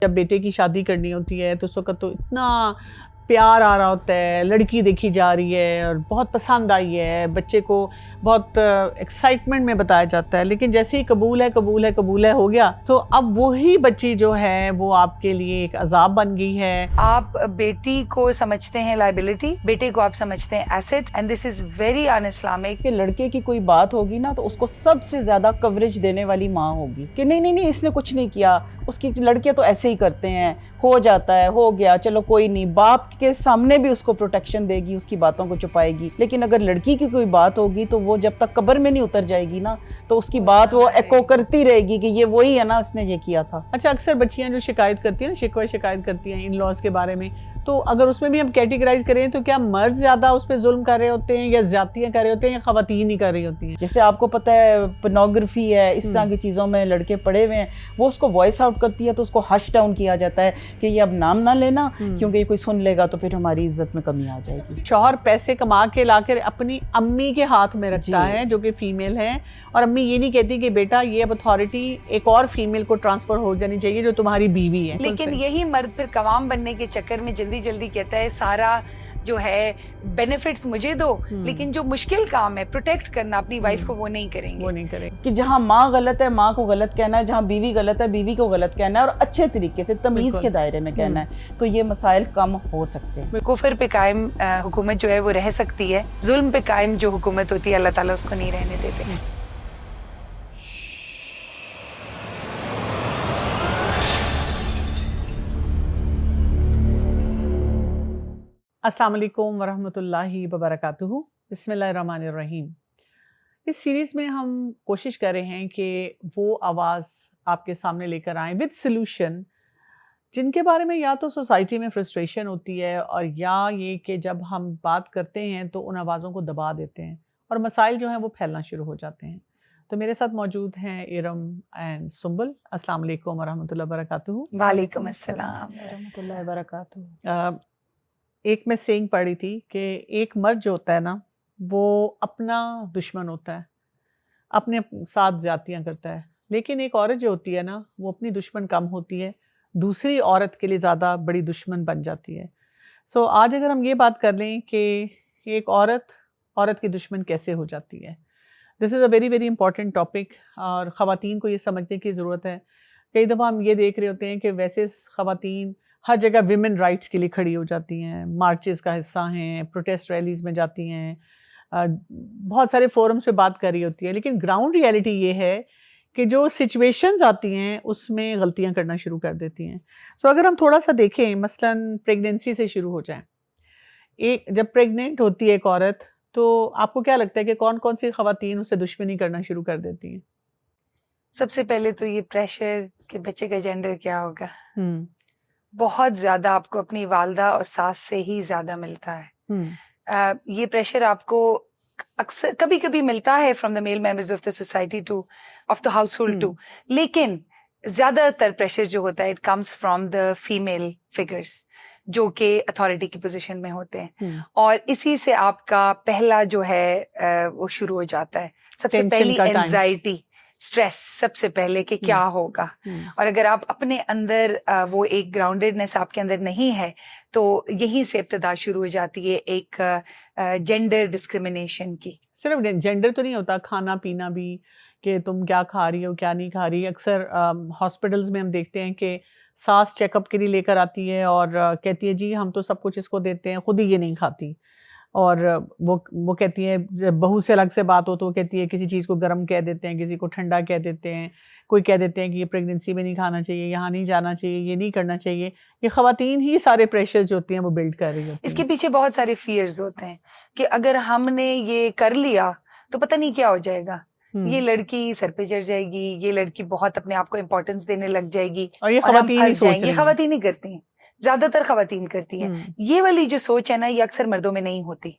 جب بیٹے کی شادی کرنی ہوتی ہے تو اس وقت تو اتنا پیار آ رہا ہوتا ہے، لڑکی دیکھی جا رہی ہے اور بہت پسند آئی ہے، بچے کو بہت ایکسائٹمنٹ میں بتایا جاتا ہے، لیکن جیسے ہی قبول ہے ہو گیا تو اب وہی بچی جو ہے وہ آپ کے لیے ایک عذاب بن گئی ہے۔ آپ بیٹی کو سمجھتے ہیں لائبلٹی، بیٹے کو آپ سمجھتے ہیں east, and this is very un Islamic. کہ لڑکے کی کوئی بات ہوگی نا تو اس کو سب سے زیادہ کوریج دینے والی ماں ہوگی کہ نہیں اس نے کچھ نہیں کیا، اس کی لڑکے تو ایسے ہی کرتے ہیں، ہو جاتا ہے، ہو گیا، چلو کوئی نہیں۔ باپ کے سامنے بھی اس کو پروٹیکشن دے گی، اس کی باتوں کو چھپائے گی، لیکن اگر لڑکی کی کوئی بات ہوگی تو وہ جب تک قبر میں نہیں اتر جائے گی نا تو اس کی بات وہ ایکو کرتی رہے گی کہ یہ وہی ہے نا، اس نے یہ کیا تھا۔ اچھا، اکثر بچیاں جو شکایت کرتی ہیں نا، شکایت کرتی ہیں ان لاز کے بارے میں، تو اگر اس میں بھی ہم کیٹیگرائز کریں تو کیا مرد زیادہ اس پہ ظلم کر رہے ہوتے ہیں یا زیادتیاں کر رہے ہوتے ہیں یا خواتین ہی کر رہی ہوتی ہیں؟ جیسے آپ کو پتہ ہے پورنوگرافی ہے، اس طرح کی چیزوں میں لڑکے پڑے ہوئے ہیں، وہ اس کو وائس آؤٹ کرتی ہے تو اس کو ہش ڈاؤن کیا جاتا ہے کہ یہ اب نام نہ لینا کیونکہ یہ کوئی سن لے گا تو پھر ہماری عزت میں کمی آ جائے گی۔ شوہر پیسے کما کے لا کر اپنی امی کے ہاتھ میں رکھتا ہے جو کہ فیمیل ہے، اور امی یہ نہیں کہتی کہ بیٹا یہ اب اتھارٹی ایک اور فیمیل کو ٹرانسفر ہو جانی چاہیے جو تمہاری بیوی ہے۔ لیکن یہی مرد پھر قوام بننے کے چکر میں جلدی کہتا ہے سارا جو ہے بینیفٹس مجھے دو، لیکن جو مشکل کام ہے پروٹیکٹ کرنا اپنی وائف کو وہ نہیں کریں گے۔ کہ جہاں ماں غلط ہے ماں کو غلط کہنا ہے، جہاں بیوی غلط ہے بیوی کو غلط کہنا ہے، اور اچھے طریقے سے تمیز کے دائرے میں کہنا ہے، تو یہ مسائل کم ہو سکتے ہیں۔ کفر پہ قائم حکومت جو ہے وہ رہ سکتی ہے، ظلم پہ قائم جو حکومت ہوتی ہے اللہ تعالیٰ اس کو نہیں رہنے دیتے۔ السلام علیکم ورحمۃ اللہ وبرکاتہ۔ بسم اللہ الرحمن الرحیم۔ اس سیریز میں ہم کوشش کر رہے ہیں کہ وہ آواز آپ کے سامنے لے کر آئیں وتھ سلوشن، جن کے بارے میں یا تو سوسائٹی میں فرسٹریشن ہوتی ہے اور یا یہ کہ جب ہم بات کرتے ہیں تو ان آوازوں کو دبا دیتے ہیں اور مسائل جو ہیں وہ پھیلنا شروع ہو جاتے ہیں۔ تو میرے ساتھ موجود ہیں ارم اینڈ سنبل۔ السلام علیکم ورحمۃ اللہ وبرکاتہ۔ وعلیکم السلام ورحمۃ اللہ وبرکاتہ۔ ایک میں سینگ پڑھی تھی کہ ایک مرد جو ہوتا ہے نا وہ اپنا دشمن ہوتا ہے، اپنے ساتھ زیادتیاں کرتا ہے، لیکن ایک عورت جو ہوتی ہے نا وہ اپنی دشمن کم ہوتی ہے، دوسری عورت کے لیے زیادہ بڑی دشمن بن جاتی ہے۔ سو آج اگر ہم یہ بات کر لیں کہ ایک عورت کی دشمن کیسے ہو جاتی ہے، this is a very very important topic, اور خواتین کو یہ سمجھنے کی ضرورت ہے۔ کئی دفعہ ہم یہ دیکھ رہے ہوتے ہیں کہ ویسے خواتین ہر جگہ ویمن رائٹس کے لیے کھڑی ہو جاتی ہیں، مارچز کا حصہ ہیں، پروٹیسٹ ریلیز میں جاتی ہیں، بہت سارے فورمز پہ بات کر رہی ہوتی ہیں، لیکن گراؤنڈ ریئلٹی یہ ہے کہ جو سچویشنز آتی ہیں اس میں غلطیاں کرنا شروع کر دیتی ہیں۔ سو اگر ہم تھوڑا سا دیکھیں، مثلاً پریگننسی سے شروع ہو جائیں، جب پریگننٹ ہوتی ہے ایک عورت تو آپ کو کیا لگتا ہے کہ کون کون سی خواتین اسے دشمنی کرنا شروع کر دیتی ہیں؟ سب سے پہلے تو یہ پریشر کہ بچے کا جینڈر کیا ہوگا، بہت زیادہ آپ کو اپنی والدہ اور ساس سے ہی زیادہ ملتا ہے۔ یہ پریشر آپ کو اکثر کبھی کبھی ملتا ہے from the male members of the society too of the household too, لیکن زیادہ تر پریشر جو ہوتا ہے it comes from the female figures جو کہ اتھارٹی کی پوزیشن میں ہوتے ہیں، اور اسی سے آپ کا پہلا جو ہے وہ شروع ہو جاتا ہے۔ سب سے پہلی اینزائٹی، اسٹریس سب سے پہلے کہ کیا ہوگا، اور اگر آپ اپنے اندر وہ ایک گراؤنڈیڈنیس آپ کے اندر نہیں ہے تو یہیں سے ابتدا شروع ہو جاتی ہے ایک جینڈر ڈسکریمنیشن کی۔ صرف جینڈر تو نہیں ہوتا، کھانا پینا بھی، کہ تم کیا کھا رہی ہو کیا نہیں کھا رہی۔ اکثر ہاسپٹلز میں ہم دیکھتے ہیں کہ ساس چیک اپ کے لیے لے کر آتی ہے اور کہتی ہے جی ہم تو سب کچھ اس کو دیتے ہیں، خود ہی یہ نہیں کھاتی، اور وہ کہتی ہے بہو سے الگ سے بات ہو تو وہ کہتی ہے کسی چیز کو گرم کہہ دیتے ہیں، کسی کو ٹھنڈا کہہ دیتے ہیں، کوئی کہہ دیتے ہیں کہ یہ پریگننسی میں نہیں کھانا چاہیے، یہاں نہیں جانا چاہیے، یہ نہیں کرنا چاہیے۔ یہ خواتین ہی سارے پریشرز جو ہوتی ہیں وہ بلڈ کر رہی ہوتی ہیں۔ اس کے پیچھے بہت سارے فیئرز ہوتے ہیں کہ اگر ہم نے یہ کر لیا تو پتہ نہیں کیا ہو جائے گا، یہ لڑکی سر پہ چڑھ جائے گی، یہ لڑکی بہت اپنے آپ کو امپورٹنس دینے لگ جائے گی، اور یہ خواتین ہی سوچ رہی ہیں، یہ خواتین ہی کرتی ہیں، زیادہ تر خواتین کرتی ہیں۔ یہ والی جو سوچ ہے نا یہ اکثر مردوں میں نہیں ہوتی۔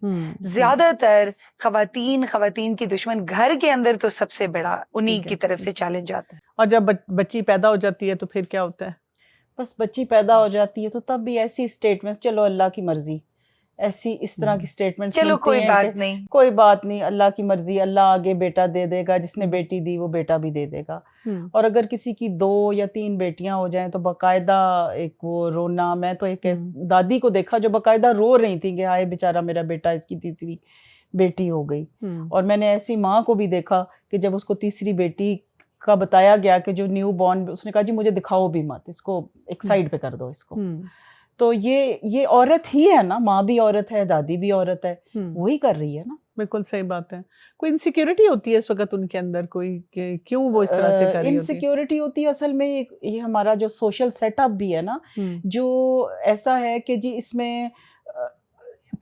زیادہ تر خواتین کی دشمن گھر کے اندر تو سب سے بڑا انہی کی طرف سے چیلنج آتا ہے۔ اور جب بچی پیدا ہو جاتی ہے تو پھر کیا ہوتا ہے؟ بس بچی پیدا ہو جاتی ہے تو تب بھی ایسی اسٹیٹمنٹس، چلو اللہ کی مرضی، ایسی اس طرح کی سٹیٹمنٹس چلو ملتی کوئی ہیں بات کہ نہیں، کوئی بات نہیں، اللہ کی مرضی، اللہ آگے بیٹا دے دے گا، جس نے بیٹی دی وہ بیٹا بھی دے دے گا. اور اگر کسی کی 2 یا 3 بیٹیاں ہو جائیں تو باقاعدہ ایک وہ رونا. میں تو ایک دادی کو دیکھا جو باقاعدہ رو رہی تھی کہ ہائے بیچارہ میرا بیٹا، اس کی تیسری بیٹی ہو گئی. اور میں نے ایسی ماں کو بھی دیکھا کہ جب اس کو تیسری بیٹی کا بتایا گیا کہ جو نیو بورن، اس نے کہا جی مجھے دکھاؤ بھی مت، اس کو ایک سائڈ پہ کر دو اس کو. تو یہ عورت ہی ہے نا، ماں بھی عورت ہے، دادی بھی عورت ہے، وہی کر رہی ہے نا. بالکل صحیح بات ہے. کوئی انسیکیورٹی ہوتی ہے اس وقت ان کے اندر کوئی کہ کیوں وہ اس طرح سے کر رہی ہوتی ہے؟ انسیکیورٹی ہوتی ہے اصل میں یہ ہمارا جو سوشل سیٹ اپ بھی ہے نا، جو ایسا ہے کہ جی اس میں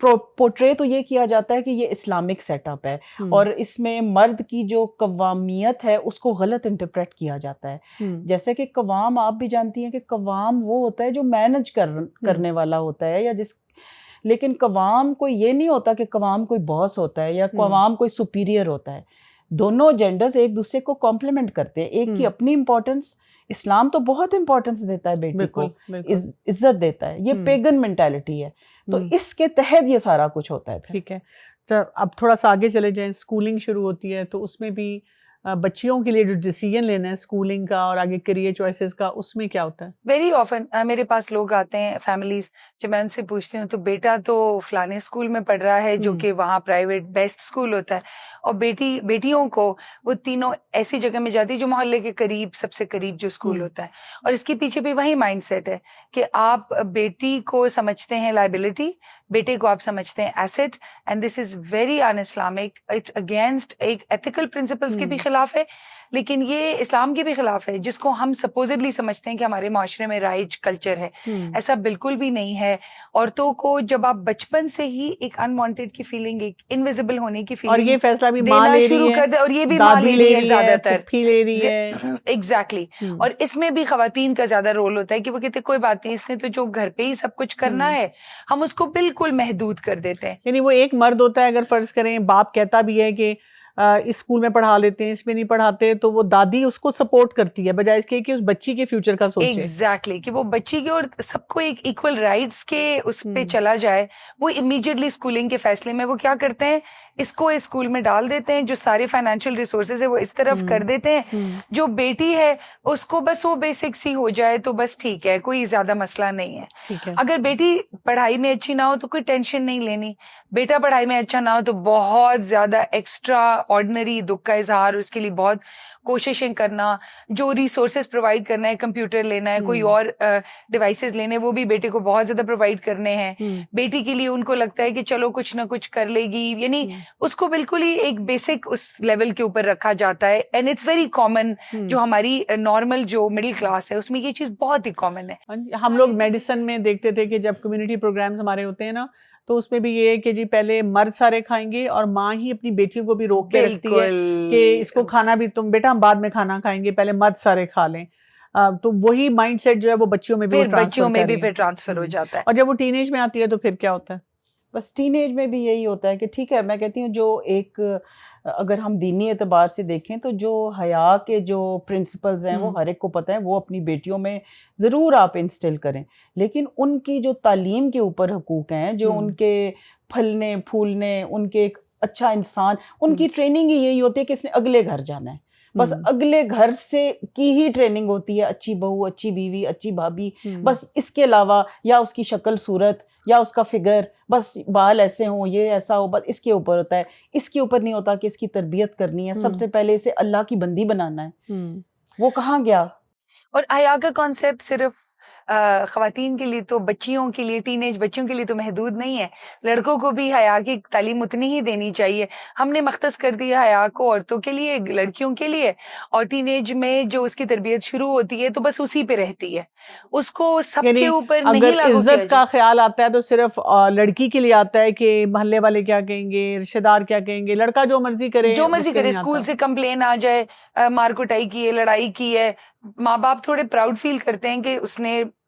پورٹرے تو یہ کیا جاتا ہے کہ یہ اسلامک سیٹ اپ ہے، اور اس میں مرد کی جو قوامیت ہے اس کو غلط انٹرپریٹ کیا جاتا ہے. جیسے کہ قوام، آپ بھی جانتی ہیں کہ قوام وہ ہوتا ہے جو مینج کرنے والا ہوتا ہے، یا لیکن قوام کوئی یہ نہیں ہوتا کہ قوام کوئی باس ہوتا ہے یا قوام کوئی سپیریئر ہوتا ہے. دونوں جینڈرز ایک دوسرے کو کمپلیمنٹ کرتے ہیں، ایک کی اپنی امپورٹنس. اسلام تو بہت امپورٹنس دیتا ہے بیٹی کو، عزت دیتا ہے. یہ پیگن مینٹالٹی ہے، تو اس کے تحت یہ سارا کچھ ہوتا ہے. ٹھیک ہے، تو اب تھوڑا سا آگے چلے جائیں. اسکولنگ شروع ہوتی ہے تو اس میں بھی بچیوں کے لیے جو ڈیسیجن لینا ہے اسکولنگ کا اور آگے کریئر چوائسیز کا، اس میں کیا ہوتا ہے؟ ویری آفن میرے پاس لوگ آتے ہیں، فیملیز، جب میں ان سے پوچھتی ہوں تو بیٹا تو فلانے اسکول میں پڑھ رہا ہے جو کہ وہاں پرائیویٹ بیسٹ اسکول ہوتا ہے، اور بیٹیوں کو وہ تینوں ایسی جگہ میں جاتی ہے جو محلے کے قریب، سب سے قریب جو اسکول ہوتا ہے. اور اس کے پیچھے بھی وہی مائنڈ سیٹ ہے کہ آپ بیٹی کو سمجھتے ہیں لائبلٹی، بیٹے کو آپ سمجھتے ہیں east, and this is very un Islamic. It's against ایک ایتھیکل پرنسپلس کے بھی خلاف ہے، لیکن یہ اسلام کے بھی خلاف ہے، جس کو ہم سپوزڈلی سمجھتے ہیں کہ ہمارے معاشرے میں رائج کلچر ہے. ایسا بالکل بھی نہیں ہے. عورتوں کو جب آپ بچپن سے ہی ایک انوانٹیڈ کی فیلنگ، ایک انویزیبل ہونے کی فیلنگ، اور یہ فیصلہ بھی ماں لے رہی ہے، اور یہ بھی ماں لے رہی ہے زیادہ تر، پھوپھی لے رہی ہے. ایگزیکٹلی. اور اس میں بھی خواتین کا زیادہ رول ہوتا ہے کہ وہ کہتے کوئی بات نہیں، اس نے تو جو گھر پہ ہی سب کچھ کرنا ہے، ہم اس کو بالکل محدود کر دیتے ہیں. یعنی وہ ایک مرد ہوتا ہے، اگر فرض کریں باپ کہتا بھی ہے کہ اس اسکول میں پڑھا لیتے ہیں، اس میں نہیں پڑھاتے، تو وہ دادی اس کو سپورٹ کرتی ہے بجائے اس کے کہ اس بچی کے فیوچر کا سوچے. ایگزیکٹلی، کہ وہ بچی کے اور سب کو ایک ایکول رائٹس کے اس پہ چلا جائے. وہ امیڈیٹلی اسکولنگ کے فیصلے میں وہ کیا کرتے ہیں، اس کو اسکول میں ڈال دیتے ہیں، جو سارے فائنینشیل ریسورسز ہیں وہ اس طرف کر دیتے ہیں. جو بیٹی ہے اس کو بس وہ بیسکس ہی ہو جائے تو بس ٹھیک ہے، کوئی زیادہ مسئلہ نہیں ہے. اگر بیٹی پڑھائی میں اچھی نہ ہو تو کوئی ٹینشن نہیں لینی، بیٹا پڑھائی میں اچھا نہ ہو تو بہت زیادہ ایکسٹرا آرڈنری دکھ کا اظہار، اس کے لیے بہت کوششیں کرنا، جو ریسورسز پرووائڈ کرنا ہے، کمپیوٹر لینا ہے، کوئی اور ڈیوائسز لینے، وہ بھی بیٹے کو بہت زیادہ پرووائڈ کرنے ہیں. بیٹی کے لیے ان کو لگتا ہے کہ چلو کچھ نہ کچھ کر لے گی، یعنی اس کو بالکل ہی ایک بیسک اس لیول کے اوپر رکھا جاتا ہے. اینڈ اٹس ویری کامن، جو ہماری نارمل جو مڈل کلاس ہے اس میں یہ چیز بہت ہی کامن ہے. ہم لوگ میڈیسن میں دیکھتے تھے کہ جب کمیونٹی پروگرامز ہمارے ہوتے ہیں نا، تو اس میں بھی یہ ہے کہ جی پہلے مرد سارے کھائیں گے، اور ماں ہی اپنی بیٹیوں کو بھی روک کے رکھتی ہے کہ اس کو کھانا بھی تم بیٹا ہم بعد میں کھانا کھائیں گے، پہلے مرد سارے کھا لیں. تو وہی مائنڈ سیٹ جو ہے وہ بچیوں میں بھی ٹرانسفر ہو جاتا ہے. اور جب وہ ٹین ایج میں آتی ہے تو پھر کیا ہوتا ہے؟ بس ٹین ایج میں بھی یہی ہوتا ہے کہ ٹھیک ہے، میں کہتی ہوں جو ایک اگر ہم دینی اعتبار سے دیکھیں تو جو حیا کے جو پرنسپلز ہیں وہ ہر ایک کو پتہ ہے، وہ اپنی بیٹیوں میں ضرور آپ انسٹل کریں، لیکن ان کی جو تعلیم کے اوپر حقوق ہیں، جو ان کے پھلنے پھولنے، ان کے ایک اچھا انسان، ان کی ٹریننگ ہی یہی ہوتی ہے کہ اس نے اگلے گھر جانا ہے. بس اگلے گھر سے کی ہی ٹریننگ ہوتی ہے، اچھی بہو، اچھی بیوی، اچھی بھابھی. بس اس کے علاوہ یا اس کی شکل صورت یا اس کا فگر، بس بال ایسے ہوں، یہ ایسا ہو، بس اس کے اوپر ہوتا ہے. اس کے اوپر نہیں ہوتا کہ اس کی تربیت کرنی ہے، سب سے پہلے اسے اللہ کی بندی بنانا ہے. وہ کہاں گیا؟ اور حیا کا کانسیپٹ صرف خواتین کے لیے تو، بچیوں کے لیے، ٹین ایج بچیوں کے لیے تو محدود نہیں ہے. لڑکوں کو بھی حیا کی تعلیم اتنی ہی دینی چاہیے. ہم نے مختص کر دیا حیا کو عورتوں کے لیے، لڑکیوں کے لیے، اور ٹین ایج میں جو اس کی تربیت شروع ہوتی ہے تو بس اسی پہ رہتی ہے، اس کو سب کے اوپر نہیں لاگو کیا. عزت کا خیال آتا ہے تو صرف لڑکی کے لیے آتا ہے کہ محلے والے کیا کہیں گے، رشتہ دار کیا کہیں گے، لڑکا جو مرضی کرے، اسکول سے کمپلین آ جائے، مار کٹائی کی ہے، لڑائی کی ہے، ماں باپ تھوڑے پراؤڈ فیل کرتے ہیں کہ اس نے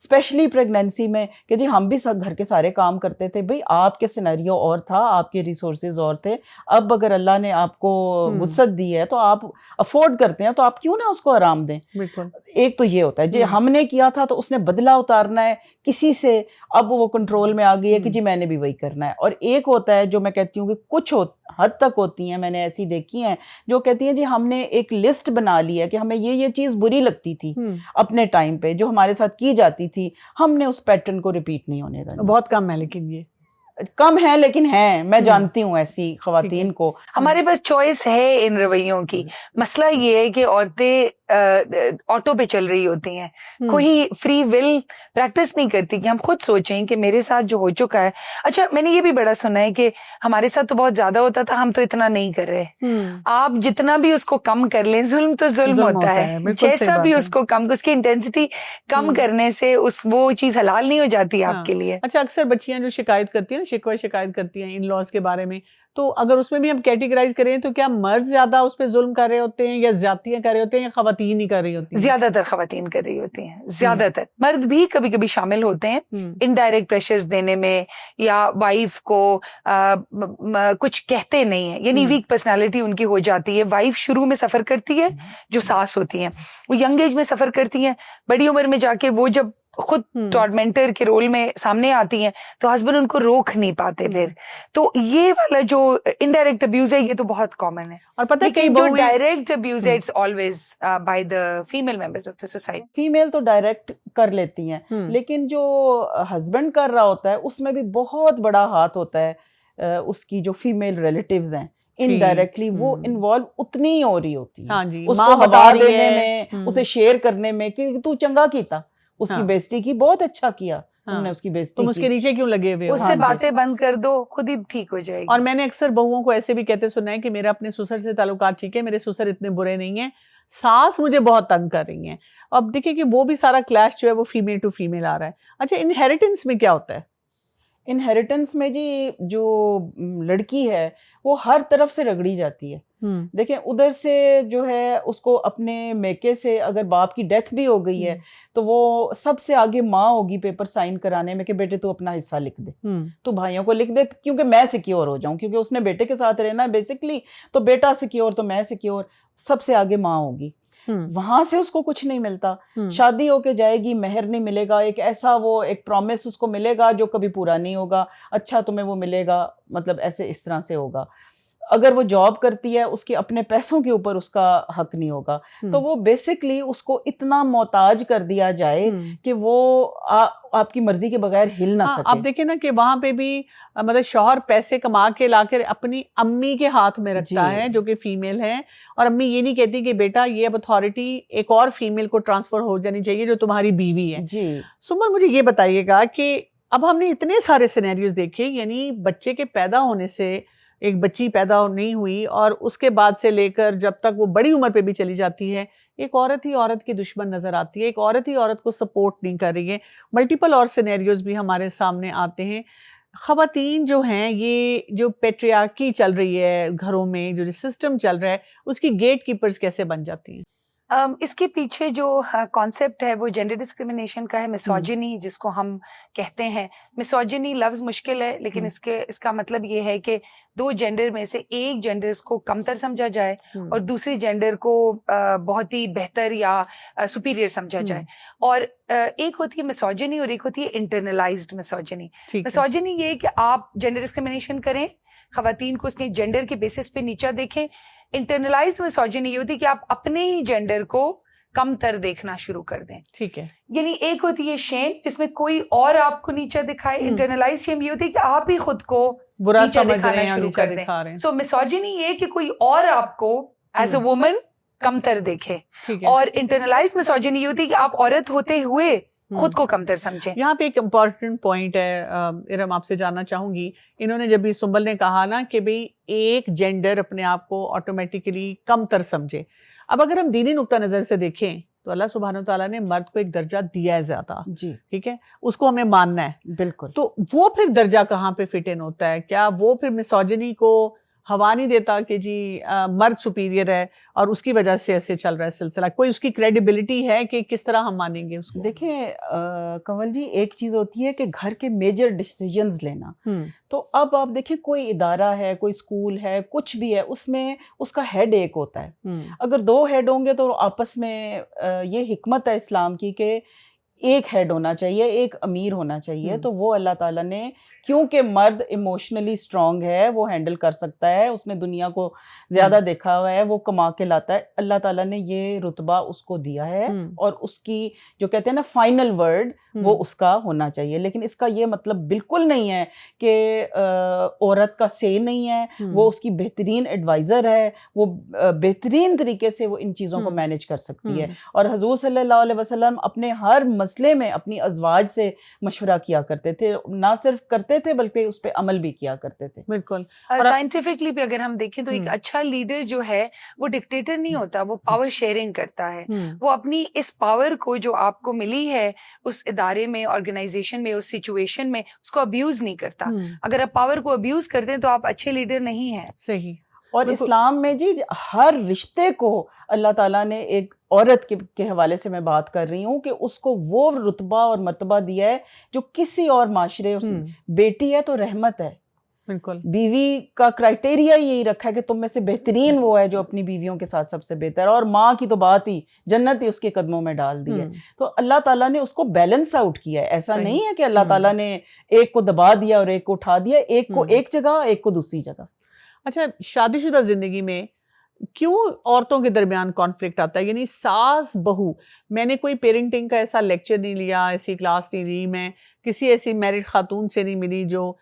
اسپیشلی پریگنینسی میں کہ جی ہم بھی گھر کے سارے کام کرتے تھے. بھئی آپ کے سینیریو اور تھا, آپ کے ریسورسز اور تھے. اب اگر اللہ نے آپ کو وسعت دی ہے تو آپ افورڈ کرتے ہیں, تو آپ کیوں نہ اس کو آرام دیں. بالکل. ایک تو یہ ہوتا ہے جی ہم نے کیا تھا تو اس نے بدلہ اتارنا ہے کسی سے, اب وہ کنٹرول میں آ گئی ہے کہ جی میں نے بھی وہی کرنا ہے. اور ایک ہوتا ہے جو میں کہتی ہوں کہ کچھ حد تک ہوتی ہیں, میں نے ایسی دیکھی ہیں جو کہتی ہیں جی ہم نے ایک لسٹ بنا لی ہے کہ ہمیں یہ چیز بری لگتی تھی اپنے ٹائم پہ, جو ہمارے ساتھ کی جاتی تھی, ہم نے اس پیٹرن کو ریپیٹ نہیں ہونے دینا. بہت کم ہے لیکن یہ کم ہے لیکن ہیں, میں جانتی ہوں ایسی خواتین کو. ہمارے پاس چوائس ہے ان رویوں کی. مسئلہ یہ ہے کہ عورتیں آٹو پہ چل رہی ہوتی ہیں, کوئی فری ول پریکٹس نہیں کرتی کہ ہم خود سوچیں کہ میرے ساتھ جو ہو چکا ہے. اچھا میں نے یہ بھی بڑا سنا ہے کہ ہمارے ساتھ تو بہت زیادہ ہوتا تھا, ہم تو اتنا نہیں کر رہے. آپ جتنا بھی اس کو کم کر لیں, ظلم تو ظلم ہوتا ہے, جیسا بھی اس کو کم, اس کی انٹینسٹی کم کرنے سے وہ چیز حلال نہیں ہو جاتی آپ کے لیے. اچھا اکثر بچیاں جو شکایت کرتی ہیں, شکایت کرتی ہیں ان لاز کے بارے میں, تو اگر اس میں بھی ہم کیٹیگرائز کریں تو کیا مرد زیادہ اس پہ ظلم کر رہے ہوتے ہیں یا زیادتیاں کر رہے ہوتے ہیں یا خواتین ہی کر رہی ہوتی ہیں؟ زیادہ تر خواتین کر رہی ہوتی ہیں, زیادہ تر. مرد بھی کبھی کبھی شامل ہوتے ہیں انڈائریکٹ پریشرز دینے میں, یا وائف کو کچھ کہتے نہیں ہیں, یعنی ویک پرسنالٹی ان کی ہو جاتی ہے. وائف شروع میں سفر کرتی ہے, جو ساس ہوتی ہیں وہ ینگ ایج میں سفر کرتی ہیں, بڑی عمر میں جا کے وہ جب خود ٹارمنٹر کے رول میں سامنے آتی ہیں تو ہسبینڈ ان کو روک نہیں پاتے پھر. تو یہ والا جو انڈائریکٹ ابیوز ہے یہ تو بہت کامن ہے. اور پتہ ہے جو ڈائریکٹ ابیوز ہے it's always by the female members of the society. Female تو ڈائریکٹ کر لیتی ہیں, لیکن جو ہسبینڈ کر رہا ہوتا ہے اس میں بھی بہت بڑا ہاتھ ہوتا ہے اس کی جو فیمیل ریلیٹیوز ہیں, انڈائریکٹلی وہ انوالو اتنی ہی ہو رہی ہوتی ہے اس کو ہوا دینے میں, اسے شیئر کرنے میں کہ تو چنگا کیتا, اس کی بیزتی کی, بہت اچھا کیا تم نے اس کی بیزتی کی, تم اس کے نیچے کیوں لگے ہوئے ہو, اس سے باتیں بند کر دو, خود ہی ٹھیک ہو جائے گی. اور میں نے اکثر بہوؤں کو ایسے بھی کہتے سنا ہے کہ میرا اپنے سسر سے تعلقات ٹھیک ہے, میرے سسر اتنے برے نہیں ہیں, ساس مجھے بہت تنگ کر رہی ہیں. اب دیکھیں کہ وہ بھی سارا کلیش جو ہے وہ فیمیل ٹو فیمیل آ رہا ہے. اچھا انہیریٹنس میں کیا ہوتا ہے؟ انہیریٹنس میں جی جو لڑکی ہے وہ ہر طرف سے رگڑی جاتی ہے. دیکھیں ادھر سے جو ہے اس کو اپنے میکے سے, اگر باپ کی ڈیتھ بھی ہو گئی ہے تو وہ سب سے آگے ماں ہوگی پیپر سائن کرانے میں کہ بیٹے تو اپنا حصہ لکھ دے, تو بھائیوں کو لکھ دے, کیونکہ میں سیکیور ہو جاؤں, کیونکہ اس نے بیٹے کے ساتھ رہنا ہے بیسکلی, تو بیٹا سیکیور تو میں سیکیور, سب سے آگے ماں ہوگی. وہاں سے اس کو کچھ نہیں ملتا, شادی ہو کے جائے گی, مہر نہیں ملے گا, ایک ایسا وہ ایک پرومس اس کو ملے گا جو کبھی پورا نہیں ہوگا, اچھا تمہیں وہ ملے گا, مطلب ایسے اس طرح سے ہوگا. اگر وہ جاب کرتی ہے اس کے اپنے پیسوں کے اوپر اس کا حق نہیں ہوگا, تو وہ بیسکلی اس کو اتنا محتاج کر دیا جائے کہ وہ آپ کی مرضی کے بغیر ہل نہ سکے. آپ دیکھیں نا کہ وہاں پہ بھی مطلب شوہر پیسے کما کے لا کے اپنی امی کے ہاتھ میں رکھتا ہے جو کہ فیمیل ہے, اور امی یہ نہیں کہتی کہ بیٹا یہ اب اتھارٹی ایک اور فیمیل کو ٹرانسفر ہو جانی چاہیے جو تمہاری بیوی ہے. جی سمن مجھے یہ بتائیے گا کہ اب ہم نے اتنے سارے سینیریوز دیکھے, یعنی بچے کے پیدا ہونے سے, ایک بچی پیدا نہیں ہوئی اور اس کے بعد سے لے کر جب تک وہ بڑی عمر پہ بھی چلی جاتی ہے, ایک عورت ہی عورت کی دشمن نظر آتی ہے, ایک عورت ہی عورت کو سپورٹ نہیں کر رہی ہے. ملٹیپل اور سینیریوز بھی ہمارے سامنے آتے ہیں. خواتین جو ہیں, یہ جو پیٹریارکی چل رہی ہے گھروں میں, جو سسٹم چل رہا ہے, اس کی گیٹ کیپرز کیسے بن جاتی ہیں؟ اس کے پیچھے جو کانسیپٹ ہے وہ جینڈر ڈسکریمنیشن کا ہے, میسوجنی جس کو ہم کہتے ہیں. میسوجنی لفظ مشکل ہے لیکن اس کا مطلب یہ ہے کہ دو جینڈر میں سے ایک جینڈر کو کمتر سمجھا جائے اور دوسری جینڈر کو بہت ہی بہتر یا سپیریئر سمجھا جائے. اور ایک ہوتی ہے میسوجنی اور ایک ہوتی ہے انٹرنلائزڈ میسوجنی. میسوجنی یہ ہے کہ آپ جینڈر ڈسکریمنیشن کریں, خواتین کو اس کے جینڈر کے بیسس پہ نیچا دیکھیں. انٹرنلائزڈ میسوجنی یہ ہوتی ہے کہ آپ اپنے ہی جینڈر کو کم تر دیکھنا شروع کر دیں. ٹھیک ہے, یعنی ایک ہوتی ہے شیم جس میں کوئی اور آپ کو نیچا دکھائے, انٹرنلائز شیم یہ ہوتی ہے کہ آپ ہی خود کو نیچا دکھانا شروع کر دیں. سو میسوجنی یہ کہ کوئی اور آپ کو ایز اے وومن کم تر دیکھے, اور انٹرنلائز میسوجنی یہ ہوتی ہے کہ آپ عورت ہوتے ہوئے خود کو کمتر سمجھیں. یہاں پہ ایک امپورٹنٹ پوائنٹ ہے ارم, آپ سے جاننا چاہوں گی. انہوں نے جب سنبل نے کہا نا کہ بھئی ایک جینڈر اپنے آپ کو آٹومیٹیکلی کم تر سمجھے. اب اگر ہم دینی نقطہ نظر سے دیکھیں تو اللہ سبحانہ وتعالیٰ نے مرد کو ایک درجہ دیا ہے زیادہ, جی ٹھیک ہے, اس کو ہمیں ماننا ہے. بالکل. تو وہ پھر درجہ کہاں پہ فٹ ان ہوتا ہے؟ کیا وہ پھر میسوجنی کو ہوا نہیں دیتا کہ جی مرد سپیریئر ہے اور اس کی وجہ سے ایسے چل رہا ہے سلسلہ. کوئی اس کی کریڈیبلٹی ہے کہ کس طرح ہم مانیں گے اس کو؟ دیکھیں کنول جی، ایک چیز ہوتی ہے کہ گھر کے میجر ڈیسیجنز لینا. تو اب آپ دیکھیں کوئی ادارہ ہے، کوئی اسکول ہے، کچھ بھی ہے، اس میں اس کا ہیڈ ایک ہوتا ہے. اگر 2 ہیڈ ہوں گے تو آپس میں یہ حکمت ہے اسلام کی کہ ایک ہیڈ ہونا چاہیے، ایک امیر ہونا چاہیے. تو وہ اللہ تعالیٰ نے، کیونکہ مرد ایموشنلی اسٹرانگ ہے، وہ ہینڈل کر سکتا ہے، اس نے دنیا کو زیادہ دیکھا ہوا ہے، وہ کما کے لاتا ہے، اللہ تعالیٰ نے یہ رتبہ اس کو دیا ہے. اور اس کی جو کہتے ہیں نا فائنل ورڈ، وہ اس کا ہونا چاہیے. لیکن اس کا یہ مطلب بالکل نہیں ہے کہ عورت کا سے نہیں ہے. وہ اس کی بہترین ایڈوائزر ہے، وہ بہترین طریقے سے وہ ان چیزوں کو مینیج کر سکتی ہے. اور حضور صلی اللہ علیہ وسلم اپنے ہر مسئلے میں اپنی ازواج سے مشورہ کیا کرتے تھے، نہ صرف کرتے تھے بلکہ اس پہ عمل بھی کیا کرتے تھے. بالکل. سائنٹیفکلی بھی اگر ہم دیکھیں تو ایک اچھا لیڈر جو ہے وہ ڈکٹیٹر نہیں ہوتا، وہ پاور شیئرنگ کرتا ہے. وہ اپنی اس پاور کو جو آپ کو ملی ہے اس ادارے میں، آرگنائزیشن میں، اس سچویشن میں، اس کو ابیوز نہیں کرتا. اگر آپ پاور کو ابیوز کرتے ہیں تو آپ اچھے لیڈر نہیں ہیں. صحیح. اور اسلام میں جی ہر رشتے کو اللہ تعالیٰ نے ایک عورت کے حوالے سے میں بات کر رہی ہوں کہ اس کو وہ رتبہ اور مرتبہ دیا ہے جو کسی اور معاشرے. بیٹی ہے تو رحمت ہے. بالکل. بیوی کا کرائٹیریا یہی رکھا ہے کہ تم میں سے بہترین وہ ہے جو اپنی بیویوں کے ساتھ سب سے بہتر ہے. اور ماں کی تو بات ہی، جنت ہی اس کے قدموں میں ڈال دی ہے. تو اللہ تعالیٰ نے اس کو بیلنس آؤٹ کیا ہے. ایسا نہیں ہے کہ اللہ تعالیٰ نے ایک کو دبا دیا اور ایک کو اٹھا دیا، ایک کو ایک جگہ، ایک کو دوسری جگہ. اچھا، شادی شدہ زندگی میں کیوں عورتوں کے درمیان کانفلکٹ آتا ہے؟ یعنی ساس بہو، میں نے کوئی پیرنٹنگ کا ایسا لیکچر نہیں لیا، ایسی کلاس نہیں دی، میں کسی ایسی میرڈ خاتون سے نہیں ملی جو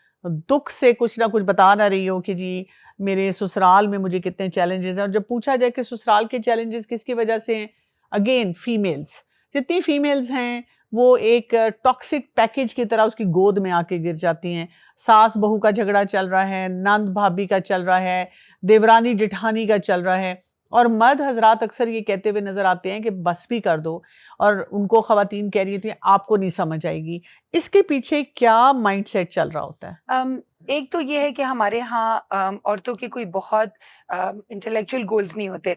دکھ سے کچھ نہ کچھ بتا نہ رہی ہو کہ جی میرے سسرال میں مجھے کتنے چیلنجز ہیں. اور جب پوچھا جائے کہ سسرال کے چیلنجز کس کی وجہ سے ہیں، اگین فیمیلز، جتنی فیمیلز ہیں وہ ایک ٹاکسک پیکج کی طرح اس کی گود میں آ کے گر جاتی ہیں. ساس بہو کا جھگڑا چل رہا ہے، نند بھابھی کا چل رہا ہے، دیورانی جٹھانی کا چل رہا ہے. اور مرد حضرات اکثر یہ کہتے ہوئے نظر آتے ہیں کہ بس بھی کر دو، اور ان کو خواتین کہہ رہی ہوتی ہیں آپ کو نہیں سمجھ آئے گی. اس کے پیچھے کیا مائنڈ سیٹ چل رہا ہوتا ہے؟ ایک تو یہ ہے کہ ہمارے ہاں عورتوں کے کوئی بہت انٹلیکچوئل گولز نہیں ہوتے.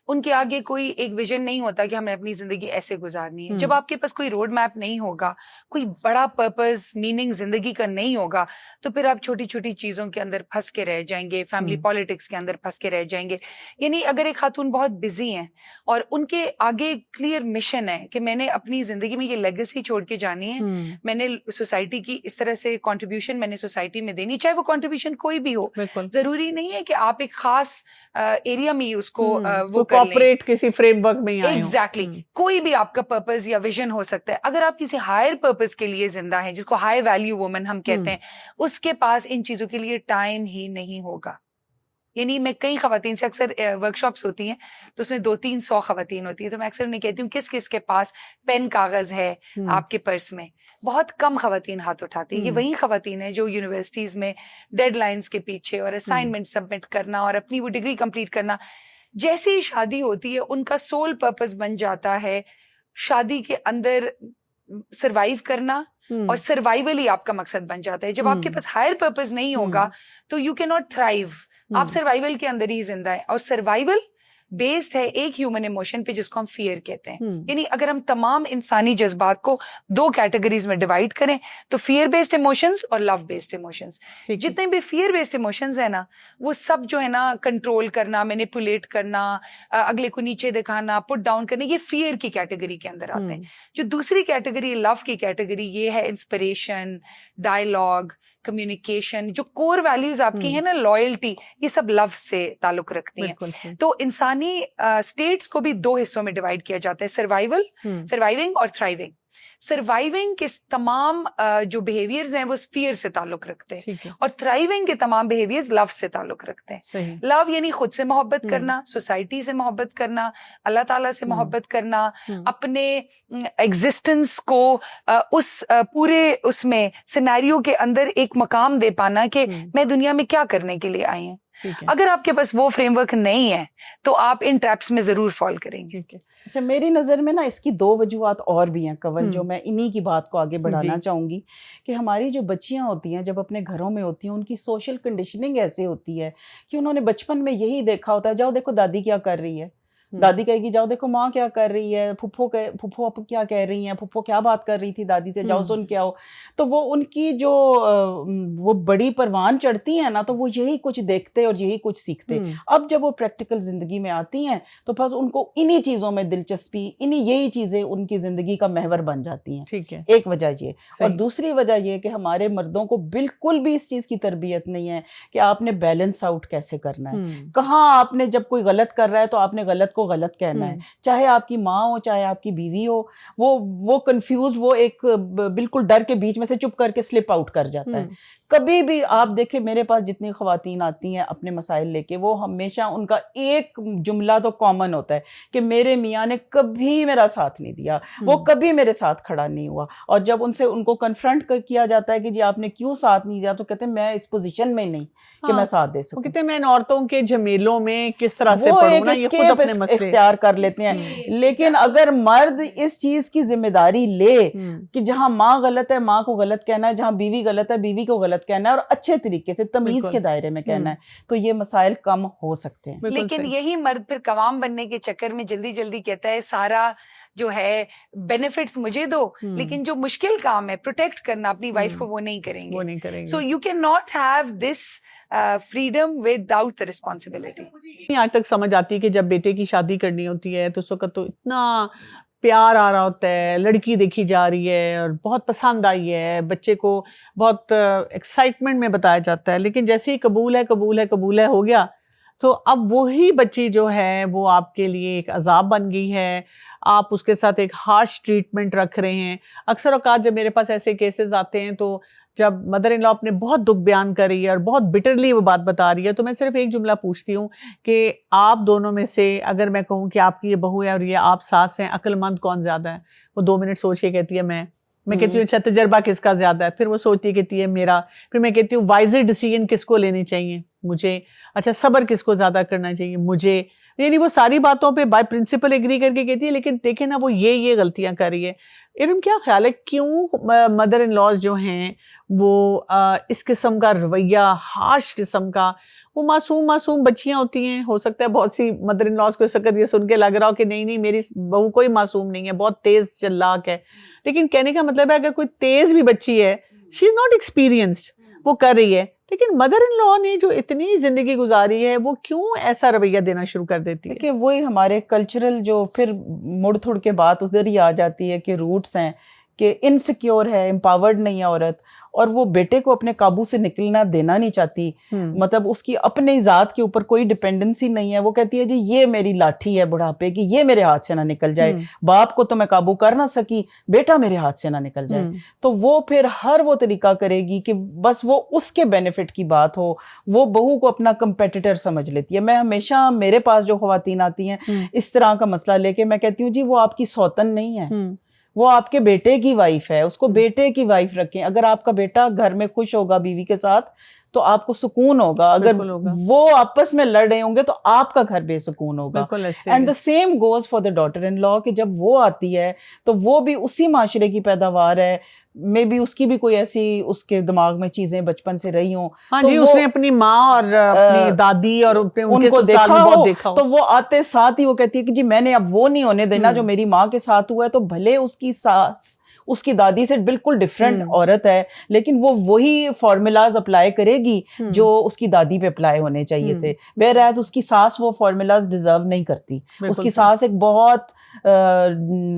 ان کے آگے کوئی ایک ویژن نہیں ہوتا کہ ہمیں اپنی زندگی ایسے گزارنی ہے. جب آپ کے پاس کوئی روڈ میپ نہیں ہوگا، کوئی بڑا پرپز، میننگ زندگی کا نہیں ہوگا، تو پھر آپ چھوٹی چھوٹی چیزوں کے اندر پھنس کے رہ جائیں گے، فیملی پالیٹکس کے اندر پھنس کے رہ جائیں گے. یعنی اگر ایک خاتون بہت بزی ہیں اور ان کے آگے کلیئر مشن ہے کہ میں نے اپنی زندگی میں یہ لیگیسی چھوڑ کے جانی ہے، میں نے سوسائٹی کی اس طرح سے کنٹریبیوشن میں نے سوسائٹی میں دینی، چاہے وہ کنٹریبیوشن کوئی بھی ہو. ضروری نہیں ہے کہ آپ ایک خاص ایریا میں اس کو وہ کوآپریٹ کسی فریم ورک میں ہی آئے. ایگزیکٹلی. کوئی بھی آپ کا پرپز یا ویژن ہو سکتا ہے. اگر آپ کسی ہائر پرپز کے لیے زندہ ہیں، جس کو ہائی ویلیو وومن ہم کہتے ہیں، اس کے پاس ان چیزوں کے لیے ٹائم ہی نہیں ہوگا. یعنی میں کئی خواتین سے اکثر ورک شاپس ہوتی ہیں تو اس میں 200-300 خواتین ہوتی ہیں، تو میں اکثر انہیں کہتی ہوں کس کس کے پاس پین کاغذ ہے آپ کے پرس میں. بہت کم خواتین ہاتھ اٹھاتی ہیں. یہ وہی خواتین ہیں جو یونیورسٹیز میں ڈیڈ لائنز کے پیچھے اور اسائنمنٹ سبمٹ کرنا اور اپنی وہ ڈگری کمپلیٹ کرنا، جیسے ہی شادی ہوتی ہے ان کا سول پرپز بن جاتا ہے شادی کے اندر سروائیو کرنا، اور سروائیول ہی آپ کا مقصد بن جاتا ہے. جب آپ کے پاس ہائر پرپز نہیں ہوگا تو یو کی ناٹ تھرائیو. آپ سروائیول کے اندر ہی زندہ ہیں، اور سروائیول بیسڈ ہے ایک ہیومن ایموشن پہ جس کو ہم فیئر کہتے ہیں. یعنی اگر ہم تمام انسانی جذبات کو 2 کیٹیگریز میں ڈیوائڈ کریں تو فیئر بیسڈ ایموشنز اور لو بیسڈ ایموشنز. جتنے بھی فیئر بیسڈ ایموشنز ہیں نا، وہ سب جو ہے نا کنٹرول کرنا، مینیپولیٹ کرنا، اگلے کو نیچے دکھانا، پٹ ڈاؤن کرنا، یہ فیئر کی کیٹیگری کے اندر آتے ہیں. جو دوسری کیٹیگری لو کی کیٹیگری، یہ ہے انسپریشن، ڈائلاگ، کمیونیکیشن. جو کور ویلیوز آپ کی ہیں نا، لائلٹی، یہ سب لو سے تعلق رکھتی ہیں. تو انسانی اسٹیٹس کو بھی 2 حصوں میں ڈیوائڈ کیا جاتا ہے، سروائیونگ اور تھرائیونگ. سروائیونگ کے تمام جو بیہیویئرز ہیں وہ فیئر سے تعلق رکھتے ہیں، اور تھرائیونگ کے تمام بیہیویئرز لو سے تعلق رکھتے ہیں. لو یعنی خود سے محبت کرنا، سوسائٹی سے محبت کرنا، اللہ تعالیٰ سے محبت کرنا، اپنے ایگزسٹنس کو اس پورے اس میں سینیریو کے اندر ایک مقام دے پانا کہ میں دنیا میں کیا کرنے کے لیے آئی ہوں. اگر آپ کے پاس وہ فریم ورک نہیں ہے تو آپ ان ٹریپس میں ضرور فال کریں گے. اچھا میری نظر میں نا اس کی 2 وجوہات اور بھی ہیں کنول، جو میں انہی کی بات کو آگے بڑھانا چاہوں گی کہ ہماری جو بچیاں ہوتی ہیں جب اپنے گھروں میں ہوتی ہیں ان کی سوشل کنڈیشننگ ایسے ہوتی ہے کہ انہوں نے بچپن میں یہی دیکھا ہوتا ہے، جاؤ دیکھو دادی کیا کر رہی ہے، دادی کہے گی جاؤ دیکھو ماں کیا کر رہی ہے، پھپھو کیا کہہ رہی ہیں، پھپھو کیا بات کر رہی تھی دادی سے، جاؤ سن کے آؤ. تو وہ ان کی جو وہ بڑی پروان چڑھتی ہیں نا تو وہ یہی کچھ دیکھتے اور یہی کچھ سیکھتے. اب جب وہ پریکٹیکل زندگی میں آتی ہیں تو بس ان کو انہی چیزوں میں دلچسپی، یہی چیزیں ان کی زندگی کا محور بن جاتی ہیں. ٹھیک ہے، ایک وجہ یہ. اور دوسری وجہ یہ کہ ہمارے مردوں کو بالکل بھی اس چیز کی تربیت نہیں ہے کہ آپ نے بیلنس آؤٹ کیسے کرنا ہے. کہاں آپ نے جب کوئی غلط کر رہا ہے تو آپ نے غلط کو غلط کہنا ہے، چاہے آپ کی ماں ہو چاہے آپ کی بیوی ہو. وہ کنفیوز، وہ ایک بالکل ڈر کے بیچ میں سے چپ کر کے سلپ آؤٹ کر جاتا ہے. کبھی بھی آپ دیکھیں میرے پاس جتنی خواتین آتی ہیں اپنے مسائل لے کے، وہ ہمیشہ ان کا ایک جملہ تو کامن ہوتا ہے کہ میرے میاں نے کبھی میرا ساتھ نہیں دیا، وہ کبھی میرے ساتھ کھڑا نہیں ہوا. اور جب ان کو کنفرنٹ کیا جاتا ہے کہ جی آپ نے کیوں ساتھ نہیں دیا، تو کہتے ہیں میں اس پوزیشن میں نہیں کہ میں ساتھ دے سکوں. کہتے ہیں میں ان عورتوں کے جھمیلوں میں کس طرح سے وہ پڑھوں ایک نا، یہ خود اپنے مسئلے اختیار کر لیتے ہیں. لیکن اگر مرد اس چیز کی ذمہ داری لے کہ جہاں ماں غلط ہے ماں کو غلط کہنا ہے، جہاں بیوی غلط ہے بیوی کو غلط کہنا ہے، اور اچھے طریقے سے تمیز کے دائرے میں کہنا ہے، تو یہ مسائل کم ہو سکتے ہیں. لیکن یہی مرد پھر قوام بننے کے چکر میں جلدی جلدی کہتا ہے سارا جو ہے بینیفٹس مجھے دو، لیکن جو مشکل کام ہے پروٹیکٹ کرنا اپنی وائف کو، وہ نہیں کریں گے. So you can not have this freedom without the responsibility. آج تک سمجھ آتی ہے کہ جب بیٹے کی شادی کرنی ہوتی ہے تو اس وقت تو اتنا پیار آ رہا ہوتا ہے، لڑکی دیکھی جا رہی ہے اور بہت پسند آئی ہے، بچے کو بہت ایکسائٹمنٹ میں بتایا جاتا ہے. لیکن جیسے ہی قبول ہے ہو گیا، تو اب وہی بچی جو ہے وہ آپ کے لیے ایک عذاب بن گئی ہے. آپ اس کے ساتھ ایک ہارش ٹریٹمنٹ رکھ رہے ہیں. اکثر اوقات جب میرے پاس ایسے کیسز آتے ہیں تو جب مدر ان لا اپنے بہت دکھ بیان کر رہی ہے اور بہت بٹرلی وہ بات بتا رہی ہے، تو میں صرف ایک جملہ پوچھتی ہوں کہ آپ دونوں میں سے اگر میں کہوں کہ آپ کی یہ بہو ہے اور یہ آپ ساس ہیں، عقل مند کون زیادہ ہے؟ وہ 2 منٹ سوچ کے کہتی ہے میں کہتی ہوں اچھا تجربہ کس کا زیادہ ہے؟ پھر وہ سوچتی کہتی ہے میرا. پھر میں کہتی ہوں وائزر ڈیسیژن کس کو لینے چاہیے؟ مجھے. اچھا صبر کس کو زیادہ کرنا چاہیے؟ مجھے. یعنی وہ ساری باتوں پہ بائی پرنسپل ایگری کر کے کہتی ہے، لیکن دیکھیں نا وہ یہ غلطیاں کر رہی ہے. ارم کیا خیال ہے کیوں مدر ان لاز جو ہیں وہ اس قسم کا رویہ، ہارش قسم کا؟ وہ معصوم بچیاں ہوتی ہیں. ہو سکتا ہے بہت سی مدر ان لاز کو اس وقت یہ سن کے لگ رہا ہو کہ نہیں میری بہو کوئی معصوم نہیں ہے، بہت تیز چلاک ہے. لیکن کہنے کا مطلب ہے اگر کوئی تیز بھی بچی ہے، شی از ناٹ ایکسپیرینسڈ، وہ کر رہی ہے. لیکن مدر ان لا نے جو اتنی زندگی گزاری ہے وہ کیوں ایسا رویہ دینا شروع کر دیتی ہے؟ کہ وہی ہمارے کلچرل جو پھر مڑ تھوڑ کے بات ادھر ہی آ جاتی ہے کہ روٹس ہیں کہ انسیکیور ہے، امپاورڈ نہیں ہے عورت، اور وہ بیٹے کو اپنے قابو سے نکلنا دینا نہیں چاہتی. مطلب اس کی اپنے ذات کے اوپر کوئی ڈپینڈنسی نہیں ہے. وہ کہتی ہے جی یہ میری لاٹھی ہے بڑھاپے کی، یہ میرے ہاتھ سے نہ نکل جائے. باپ کو تو میں قابو کر نہ سکی، بیٹا میرے ہاتھ سے نہ نکل جائے. تو وہ پھر ہر وہ طریقہ کرے گی کہ بس وہ اس کے بینیفٹ کی بات ہو. وہ بہو کو اپنا کمپیٹیٹر سمجھ لیتی ہے. میں ہمیشہ میرے پاس جو خواتین آتی ہیں اس طرح کا مسئلہ لے کے، میں کہتی ہوں جی وہ آپ کی سوتن نہیں ہے، وہ آپ کے بیٹے کی وائف ہے. اس کو بیٹے کی وائف رکھیں. اگر آپ کا بیٹا گھر میں خوش ہوگا بیوی کے ساتھ تو آپ کو سکون ہوگا. اگر وہ آپس میں لڑ رہے ہوں گے تو آپ کا گھر بے سکون ہوگا. And the same goes for the daughter in law کہ جب وہ آتی ہے تو وہ بھی اسی معاشرے کی پیداوار ہے. مے بی اس کی بھی کوئی ایسی اس کے دماغ میں چیزیں بچپن سے رہی ہوں. ہاں جی، اس نے اپنی ماں اور اپنی دادی اور ان کو دیکھا ہو تو وہ آتے ساتھ ہی وہ کہتی ہے کہ جی میں نے اب وہ نہیں ہونے دینا جو میری ماں کے ساتھ ہوا ہے. تو بھلے اس کی ساس اس کی دادی سے بالکل ڈفرینٹ عورت ہے، لیکن وہ وہی فارمولاز اپلائی کرے گی جو اس کی دادی پہ اپلائی ہونے چاہیے تھے. ویئر ایز اس کی ساس وہ فارمولاز ڈیزرو نہیں کرتی. اس کی ساس ایک بہت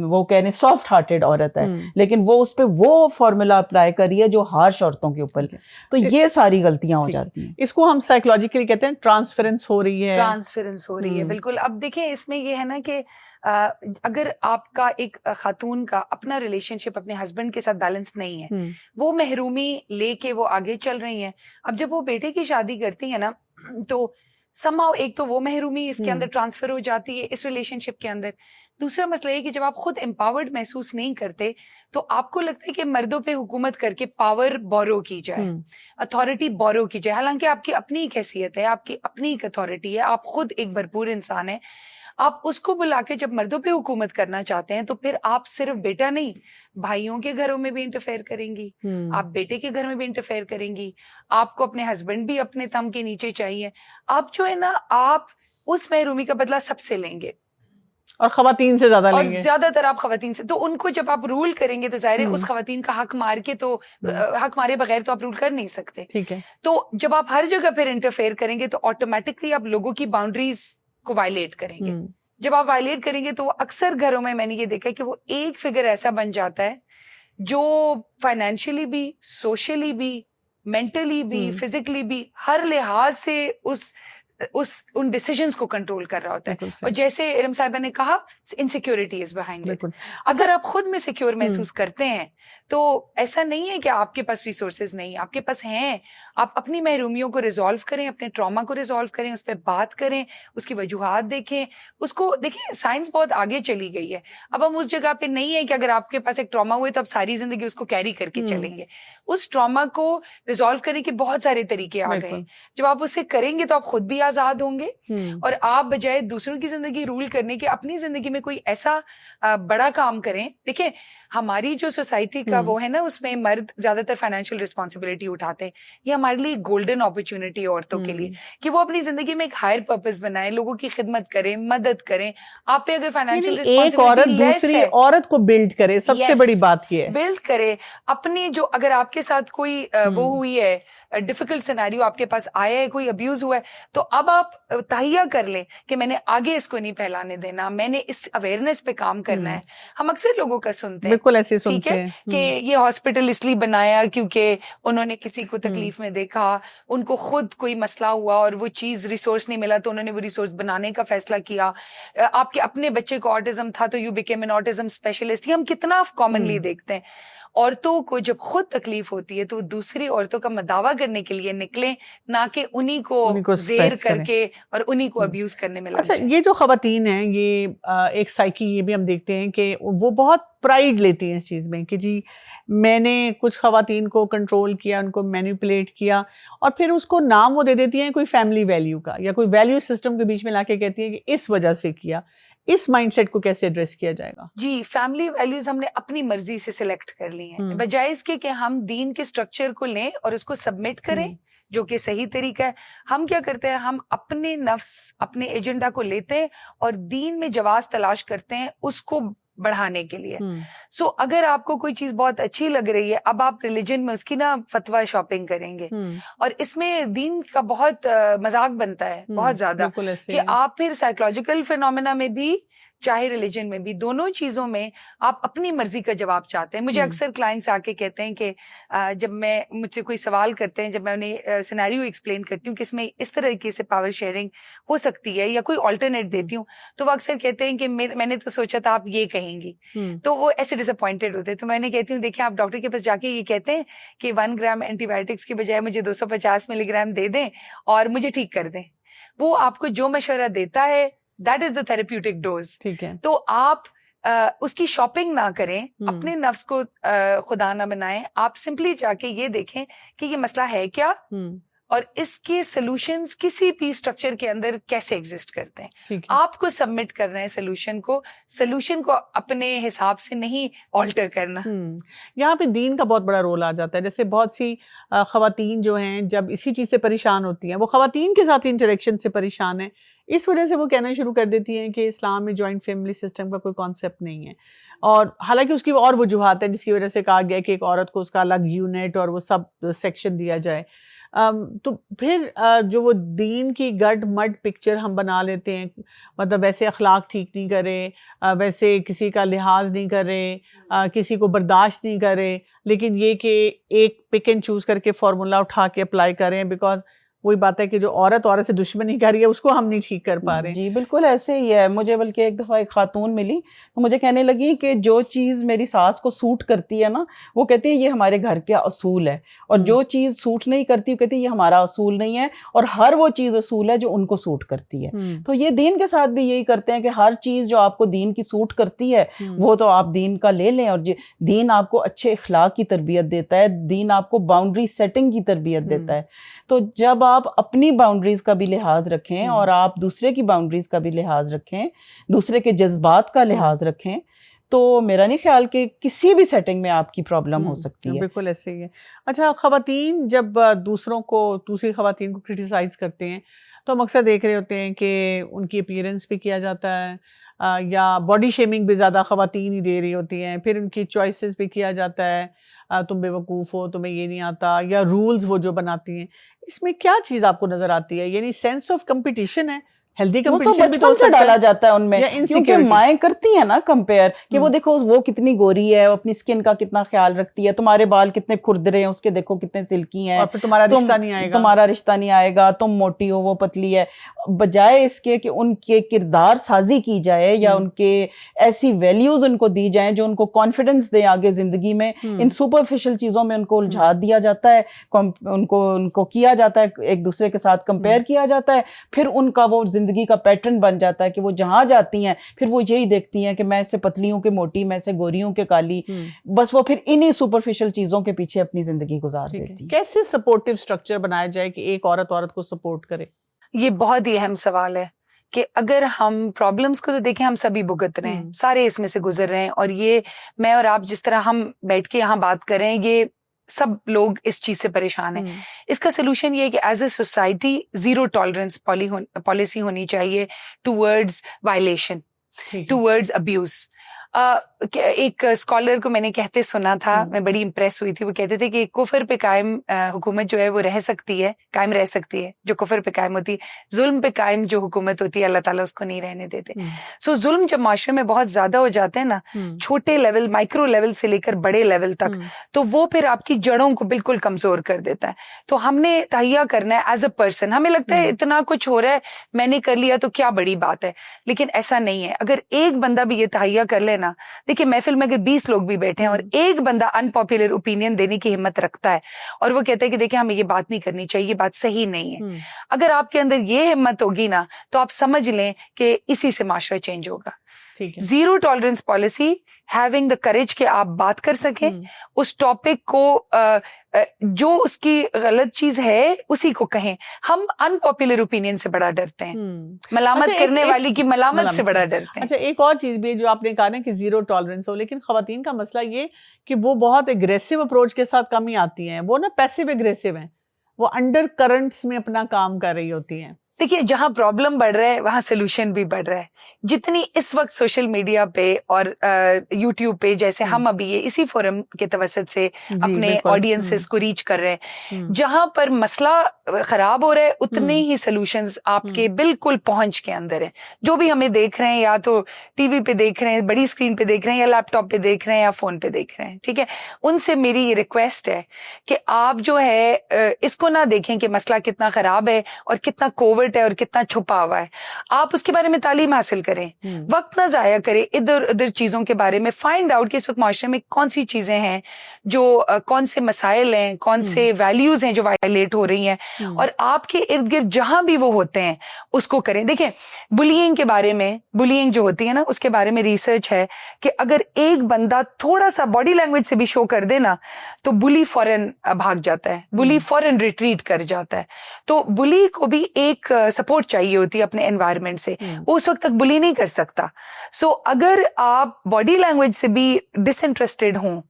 وہ کہنے سافٹ ہارٹیڈ عورت ہے، لیکن وہ اس پہ وہ فارمولا اپلائی کری ہے جو ہارش عورتوں کے اوپر. تو یہ ساری غلطیاں ہو جاتی ہیں. اس کو ہم سائیکولوجیکلی کہتے ہیں ٹرانسفرنس ہو رہی ہے. بالکل. اب دیکھیں اس میں یہ ہے نا کہ اگر آپ کا ایک خاتون کا اپنا ریلیشن شپ اپنے ہسبینڈ کے ساتھ بیلنس نہیں ہے، وہ محرومی لے کے وہ آگے چل رہی ہیں. اب جب وہ بیٹے کی شادی کرتی ہیں نا تو somehow ایک تو وہ محرومی اس کے اندر ٹرانسفر ہو جاتی ہے اس ریلیشن شپ کے اندر. دوسرا مسئلہ یہ کہ جب آپ خود امپاورڈ محسوس نہیں کرتے تو آپ کو لگتا ہے کہ مردوں پہ حکومت کر کے پاور بورو کی جائے، اتھارٹی بورو کی جائے. حالانکہ آپ کی اپنی ایک حیثیت ہے، آپ کی اپنی ایک اتھارٹی ہے، آپ خود ایک بھرپور انسان ہے. آپ اس کو بلا کے جب مردوں پہ حکومت کرنا چاہتے ہیں تو پھر آپ صرف بیٹا نہیں، بھائیوں کے گھروں میں بھی انٹرفیئر کریں گی، آپ بیٹے کے گھر میں بھی انٹرفیئر کریں گی، آپ کو اپنے ہسبینڈ بھی اپنے تھم کے نیچے چاہیے. آپ جو ہے نا آپ اس محرومی کا بدلہ سب سے لیں گے اور خواتین سے زیادہ اور لیں گے. زیادہ تر آپ خواتین سے. تو ان کو جب آپ رول کریں گے تو ظاہر ہے اس خواتین کا حق مار کے تو حق مارے بغیر تو آپ رول کر نہیں سکتے. ٹھیک ہے. تو جب آپ ہر جگہ پھر انٹرفیئر کریں گے تو آٹومیٹکلی آپ لوگوں کی باؤنڈریز کو وائلیٹ کریں گے. جب آپ وائلیٹ کریں گے تو اکثر گھروں میں نے یہ دیکھا کہ وہ ایک فگر ایسا بن جاتا ہے جو فائنینشلی بھی، سوشلی بھی، مینٹلی بھی، فزیکلی بھی، ہر لحاظ سے ان ڈیسیژنز کو کنٹرول کر رہا ہوتا ہے. اور جیسے علم صاحبہ نے کہا انسیکیورٹی از بہائنڈ اٹ. اگر آپ خود میں سیکیور محسوس کرتے ہیں تو ایسا نہیں ہے کہ آپ کے پاس ریسورسز نہیں، آپ کے پاس ہیں. آپ اپنی محرومیوں کو ریزالو کریں، اپنے ٹراما کو ریزالو کریں، اس پہ بات کریں، اس کی وجوہات دیکھیں. اس کو دیکھیں سائنس بہت آگے چلی گئی ہے. اب ہم اس جگہ پہ نہیں ہے کہ اگر آپ کے پاس ایک ٹراما ہوئے تو آپ ساری زندگی اس کو کیری کر کے چلیں گے. اس ٹراما کو ریزالو کرنے کے بہت سارے طریقے آ گئے ہیں. جب آپ اسے کریں گے تو آپ خود بھی آزاد ہوں گے اور آپ بجائے دوسروں کی زندگی رول کرنے کے اپنی زندگی میں کوئی ایسا بڑا کام کریں. دیکھیں ہماری جو سوسائٹی کا وہ ہے نا اس میں مرد زیادہ تر فائنینشیل رسپانسبلٹی اٹھاتے ہیں. یہ ہمارے لیے گولڈن اپرچونٹی عورتوں کے لیے کہ وہ اپنی زندگی میں ایک ہائر پرپز بنائیں، لوگوں کی خدمت کریں، مدد کریں. آپ پہ اگر فائنینشیل ایک عورت دوسری عورت کو بلڈ کرے، سب سے بڑی بات یہ ہے بلڈ کرے اپنی. جو اگر آپ کے ساتھ کوئی وہ ہوئی ہے ڈیفیکلٹ سینیریو آپ کے پاس آیا ہے، کوئی ابیوز ہوا ہے، تو اب آپ تہیہ کر لیں کہ میں نے آگے اس کو نہیں پھیلانے دینا، میں نے اس اویئرنیس پہ کام کرنا ہے. ہم اکثر لوگوں کا سنتے ہیں بالکل ایسے ٹھیک ہے کہ یہ ہاسپٹل اس لیے بنایا کیونکہ انہوں نے کسی کو تکلیف میں دیکھا، ان کو خود کوئی مسئلہ ہوا اور وہ چیز ریسورس نہیں ملا تو انہوں نے وہ ریسورس بنانے کا فیصلہ کیا. آپ کے اپنے بچے کو آٹزم تھا تو you became an autism specialist. یہ ہم کتنا کامنلی دیکھتے ہیں. عورتوں کو جب خود تکلیف ہوتی ہے تو دوسری عورتوں کا مداوع کرنے کے لیے نکلیں، نہ کہ انہی کو زیر کر کے اور انہی کو ابیوز کرنے میں لگ جائیں. اچھا، یہ جو خواتین ہیں یہ ایک سائیکی یہ بھی ہم دیکھتے ہیں کہ وہ بہت پرائیڈ لیتی ہیں اس چیز میں کہ جی میں نے کچھ خواتین کو کنٹرول کیا، ان کو مینیپولیٹ کیا، اور پھر اس کو نام وہ دے دیتی ہیں کوئی فیملی ویلیو کا یا کوئی ویلیو سسٹم کے بیچ میں لا کے کہتی ہیں کہ اس وجہ سے کیا. اس مائنڈ سیٹ کو کیسے ایڈریس کیا جائے گا؟ جی فیملی ویلیوز ہم نے اپنی مرضی سے سلیکٹ کر لی ہیں، بجائے اس کے کہ ہم دین کے سٹرکچر کو لیں اور اس کو سبمٹ کریں جو کہ صحیح طریقہ ہے. ہم کیا کرتے ہیں، ہم اپنے نفس اپنے ایجنڈا کو لیتے ہیں اور دین میں جواز تلاش کرتے ہیں اس کو بڑھانے کے لیے. سو اگر آپ کو کوئی چیز بہت اچھی لگ رہی ہے، اب آپ ریلیجن میں اس کی نا فتویٰ شاپنگ کریں گے اور اس میں دین کا بہت مذاق بنتا ہے بہت زیادہ کہ آپ پھر سائیکولوجیکل فینومینا میں بھی چاہے ریلیجن میں بھی دونوں چیزوں میں آپ اپنی مرضی کا جواب چاہتے ہیں. مجھے اکثر کلائنٹس آ کے کہتے ہیں کہ جب میں مجھ سے کوئی سوال کرتے ہیں، جب میں انہیں سینیریو ایکسپلین کرتی ہوں کہ اس میں اس طریقے سے پاور شیئرنگ ہو سکتی ہے یا کوئی آلٹرنیٹ دیتی ہوں، تو وہ اکثر کہتے ہیں کہ میں نے تو سوچا تھا آپ یہ کہیں گی. تو وہ ایسے ڈس اپوائنٹڈ ہوتے ہیں. تو میں نے کہتی ہوں دیکھیں آپ ڈاکٹر کے پاس جا کے یہ کہتے ہیں کہ 1 گرام اینٹی بایوٹکس کے بجائے مجھے 250 ملی گرام دے دیں اور مجھے ٹھیک کر دیں. وہ آپ کو جو مشورہ دیتا ہے that is the therapeutic dose. ٹھیک ہے. تو آپ اس کی شاپنگ نہ کریں، اپنے نفس کو خدا نہ بنائیں. آپ سمپلی جا کے یہ دیکھیں کہ یہ مسئلہ ہے کیا اور اس کے سلوشنز کسی بھی اسٹرکچر کے اندر کیسے ایگزسٹ کرتے ہیں. آپ کو سبمٹ کرنا ہے سلوشن کو اپنے حساب سے نہیں آلٹر کرنا. یہاں پہ دین کا بہت بڑا رول آ جاتا ہے. جیسے بہت سی خواتین جو ہیں جب اسی چیز سے پریشان ہوتی ہیں، وہ خواتین کے ساتھ انٹریکشن سے پریشان ہیں، اس وجہ سے وہ کہنا شروع کر دیتی ہیں کہ اسلام میں جوائنٹ فیملی سسٹم کا کوئی کانسیپٹ نہیں ہے. اور حالانکہ اس کی اور وجوہات ہیں جس کی وجہ سے کہا گیا کہ ایک عورت کو اس کا الگ یونٹ اور وہ سب سیکشن دیا جائے. تو پھر جو وہ دین کی گڈ مڈ پکچر ہم بنا لیتے ہیں، مطلب ویسے اخلاق ٹھیک نہیں کرے، ویسے کسی کا لحاظ نہیں کرے، کسی کو برداشت نہیں کرے، لیکن یہ کہ ایک پک اینڈ چوز کر کے فارمولا اٹھا کے اپلائی کریں، بیکاز وہی بات ہے کہ جو عورت سے دشمنی کر رہی ہے اس کو ہم نہیں ٹھیک کر پا رہے. جی بالکل ایسے ہی ہے. مجھے بلکہ ایک دفعہ ایک خاتون ملی تو مجھے کہنے لگی کہ جو چیز میری ساس کو سوٹ کرتی ہے نا، وہ کہتی ہے یہ ہمارے گھر کا اصول ہے، اور جو چیز سوٹ نہیں کرتی وہ کہتی ہے یہ ہمارا اصول نہیں ہے، اور ہر وہ چیز اصول ہے جو ان کو سوٹ کرتی ہے. تو یہ دین کے ساتھ بھی یہی کرتے ہیں کہ ہر چیز جو آپ کو دین کی سوٹ کرتی ہے وہ تو آپ دین کا لے لیں، اور دین آپ کو اچھے اخلاق کی تربیت دیتا ہے، دین آپ کو باؤنڈری سیٹنگ کی تربیت دیتا ہے. تو جب آپ اپنی باؤنڈریز کا بھی لحاظ رکھیں اور آپ دوسرے کی باؤنڈریز کا بھی لحاظ رکھیں, دوسرے کے جذبات کا لحاظ رکھیں, تو میرا نہیں خیال کہ کسی بھی سیٹنگ میں آپ کی پرابلم ہو سکتی ہے. بالکل ایسے ہی ہے. اچھا, خواتین جب دوسری خواتین کو کرٹیسائز کرتے ہیں تو ہم اکثر دیکھ رہے ہوتے ہیں کہ ان کی اپیئرنس پہ کیا جاتا ہے, یا باڈی شیمنگ بھی زیادہ خواتین ہی دے رہی ہوتی ہیں, پھر ان کی چوائسیز پہ کیا جاتا ہے, تم بے وقوف ہو, تمہیں یہ نہیں آتا, یا رولز وہ جو بناتی ہیں. اس میں کیا چیز آپ کو نظر آتی ہے؟ یعنی سینس آف کمپٹیشن ہے, ہیلدی کمپٹیشن بھی تو بچپن سے ڈالا جاتا ہے ان میں, کیونکہ مائیں کرتی ہیں نا کمپیئر کہ وہ دیکھو وہ کتنی گوری ہے, اپنی سکن کا کتنا خیال رکھتی ہے, تمہارے بال کتنے کھردرے ہیں, اس کے دیکھو کتنے سلکی ہیں, اور پھر تمہارا رشتہ نہیں آئے گا, تمہارا رشتہ نہیں آئے گا, تم موٹی ہو وہ پتلی ہے. بجائے اس کے کہ ان کے کردار سازی کی جائے یا ان کے ایسی ویلیوز ان کو دی جائیں جو ان کو کانفیڈنس دے آگے زندگی میں, ان سپرفیشل چیزوں میں ان کو الجھا دیا جاتا ہے, ان کو کیا جاتا ہے, ایک دوسرے کے ساتھ کمپیئر کیا جاتا ہے, پھر ان کا وہ زندگی کا پیٹرن بن جاتا ہے کہ وہ جہاں جاتی ہیں پھر وہ یہی دیکھتی ہیں کہ میں سے پتلی ہوں کہ موٹی, میں سے گوری ہوں کہ کالی, بس وہ پھر انہی سپرفیشل چیزوں کے پیچھے اپنی زندگی گزار دیتی ہیں. کیسے سپورٹیو سٹرکچر بنایا جائے کہ ایک عورت کو سپورٹ کرے؟ یہ بہت ہی اہم سوال ہے کہ اگر ہم پرابلمس کو تو دیکھیں, ہم سبھی بھگت رہے ہیں, سارے اس میں سے گزر رہے ہیں, اور یہ میں اور آپ جس طرح ہم بیٹھ کے یہاں بات کر رہے ہیں, یہ سب لوگ اس چیز سے پریشان ہیں. اس کا سلوشن یہ ہے کہ as a society zero tolerance policy ہونی چاہیے ٹورڈز وائلیشن, ٹورڈز ابیوز. ایک اسکالر کو میں نے کہتے سنا تھا, میں بڑی امپریس ہوئی تھی, وہ کہتے تھے کہ کفر پہ قائم حکومت جو ہے وہ قائم رہ سکتی ہے جو کفر پہ قائم ہوتی ہے, ظلم پہ قائم جو حکومت ہوتی ہے اللہ تعالیٰ اس کو نہیں رہنے دیتے. سو ظلم جب معاشرے میں بہت زیادہ ہو جاتے ہیں نا, چھوٹے لیول مائکرو لیول سے لے کر بڑے لیول تک, تو وہ پھر آپ کی جڑوں کو بالکل کمزور کر دیتا ہے. تو ہم نے تہیا کرنا ہے ایز اے پرسن, ہمیں لگتا ہے اتنا کچھ ہو رہا ہے, میں نے کر لیا تو کیا بڑی بات ہے, لیکن ایسا نہیں ہے. اگر ایک بندہ بھی یہ تہیا کر لینا, دیکھیں محفل میں اگر 20 لوگ بھی بیٹھے ہیں اور ایک بندہ انپاپولر اوپینین دینے کی ہمت رکھتا ہے اور وہ کہتا ہے کہ دیکھیں ہمیں یہ بات نہیں کرنی چاہیے, یہ بات صحیح نہیں ہے, اگر آپ کے اندر یہ ہمت ہوگی نا, تو آپ سمجھ لیں کہ اسی سے معاشرہ چینج ہوگا. Zero tolerance policy, having the courage کہ آپ بات کر سکیں اس ٹاپک کو, جو اس کی غلط چیز ہے اسی کو کہیں. ہم ان پاپولر اوپینین سے بڑا ڈرتے ہیں, ملامت کرنے والی کی ملامت سے بڑا ڈرتے ہیں. اچھا, ایک اور چیز بھی ہے جو آپ نے کہا نا کہ زیرو ٹالرنس ہو, لیکن خواتین کا مسئلہ یہ کہ وہ بہت اگریسو اپروچ کے ساتھ کم ہی آتی ہیں, وہ نا پیسیو اگریسو ہیں, وہ انڈر کرنٹس میں اپنا کام کر رہی ہوتی ہیں. دیکھیے جہاں پرابلم بڑھ رہا ہے وہاں سولوشن بھی بڑھ رہا ہے. جتنی اس وقت سوشل میڈیا پہ اور یوٹیوب پہ, جیسے ہم ابھی یہ اسی فورم کے توسط سے اپنے آڈینسز کو ریچ کر رہے ہیں, جہاں پر مسئلہ خراب ہو رہا ہے اتنے ہی سولوشنز آپ کے بالکل پہنچ کے اندر ہیں. جو بھی ہمیں دیکھ رہے ہیں, یا تو ٹی وی پہ دیکھ رہے ہیں, بڑی اسکرین پہ دیکھ رہے ہیں, یا لیپ ٹاپ پہ دیکھ رہے ہیں, یا فون پہ دیکھ رہے ہیں, ٹھیک ہے, ان سے میری یہ ریکویسٹ ہے کہ آپ جو ہے اس کو نہ دیکھیں کہ مسئلہ کتنا خراب ہے اور کتنا کووڈ ہے اور کتنا چھپا ہوا ہے. آپ اس کے بارے میں تعلیم حاصل کریں, وقت نہ ضائع کریں ادھر ادھر چیزوں کے بارے میں. فائنڈ آؤٹ کہ اس وقت معاشرے میں کون سی چیزیں ہیں, جو کون سے مسائل ہیں, کون سے ویلیوز ہیں جو وائلیٹ ہو رہی ہیں, اور آپ کے ارد گرد جہاں بھی وہ ہوتے ہیں اس کو کریں. دیکھیں بلینگ کے بارے میں, بلینگ جو ہوتی ہے نا اس کے بارے میں ریسرچ ہے کہ اگر ایک بندہ تھوڑا سا باڈی لینگویج سے بھی شو کر دے نا, تو بلی فوراً بھاگ جاتا ہے, بلی فوراً ریٹریٹ کر جاتا ہے. تو بلی کو بھی ایک سپورٹ چاہیے ہوتی ہے اپنے انوائرمنٹ سے, وہ اس وقت تک بلی نہیں کر سکتا. سو اگر آپ باڈی لینگویج سے بھی ڈس انٹرسٹیڈ ہوں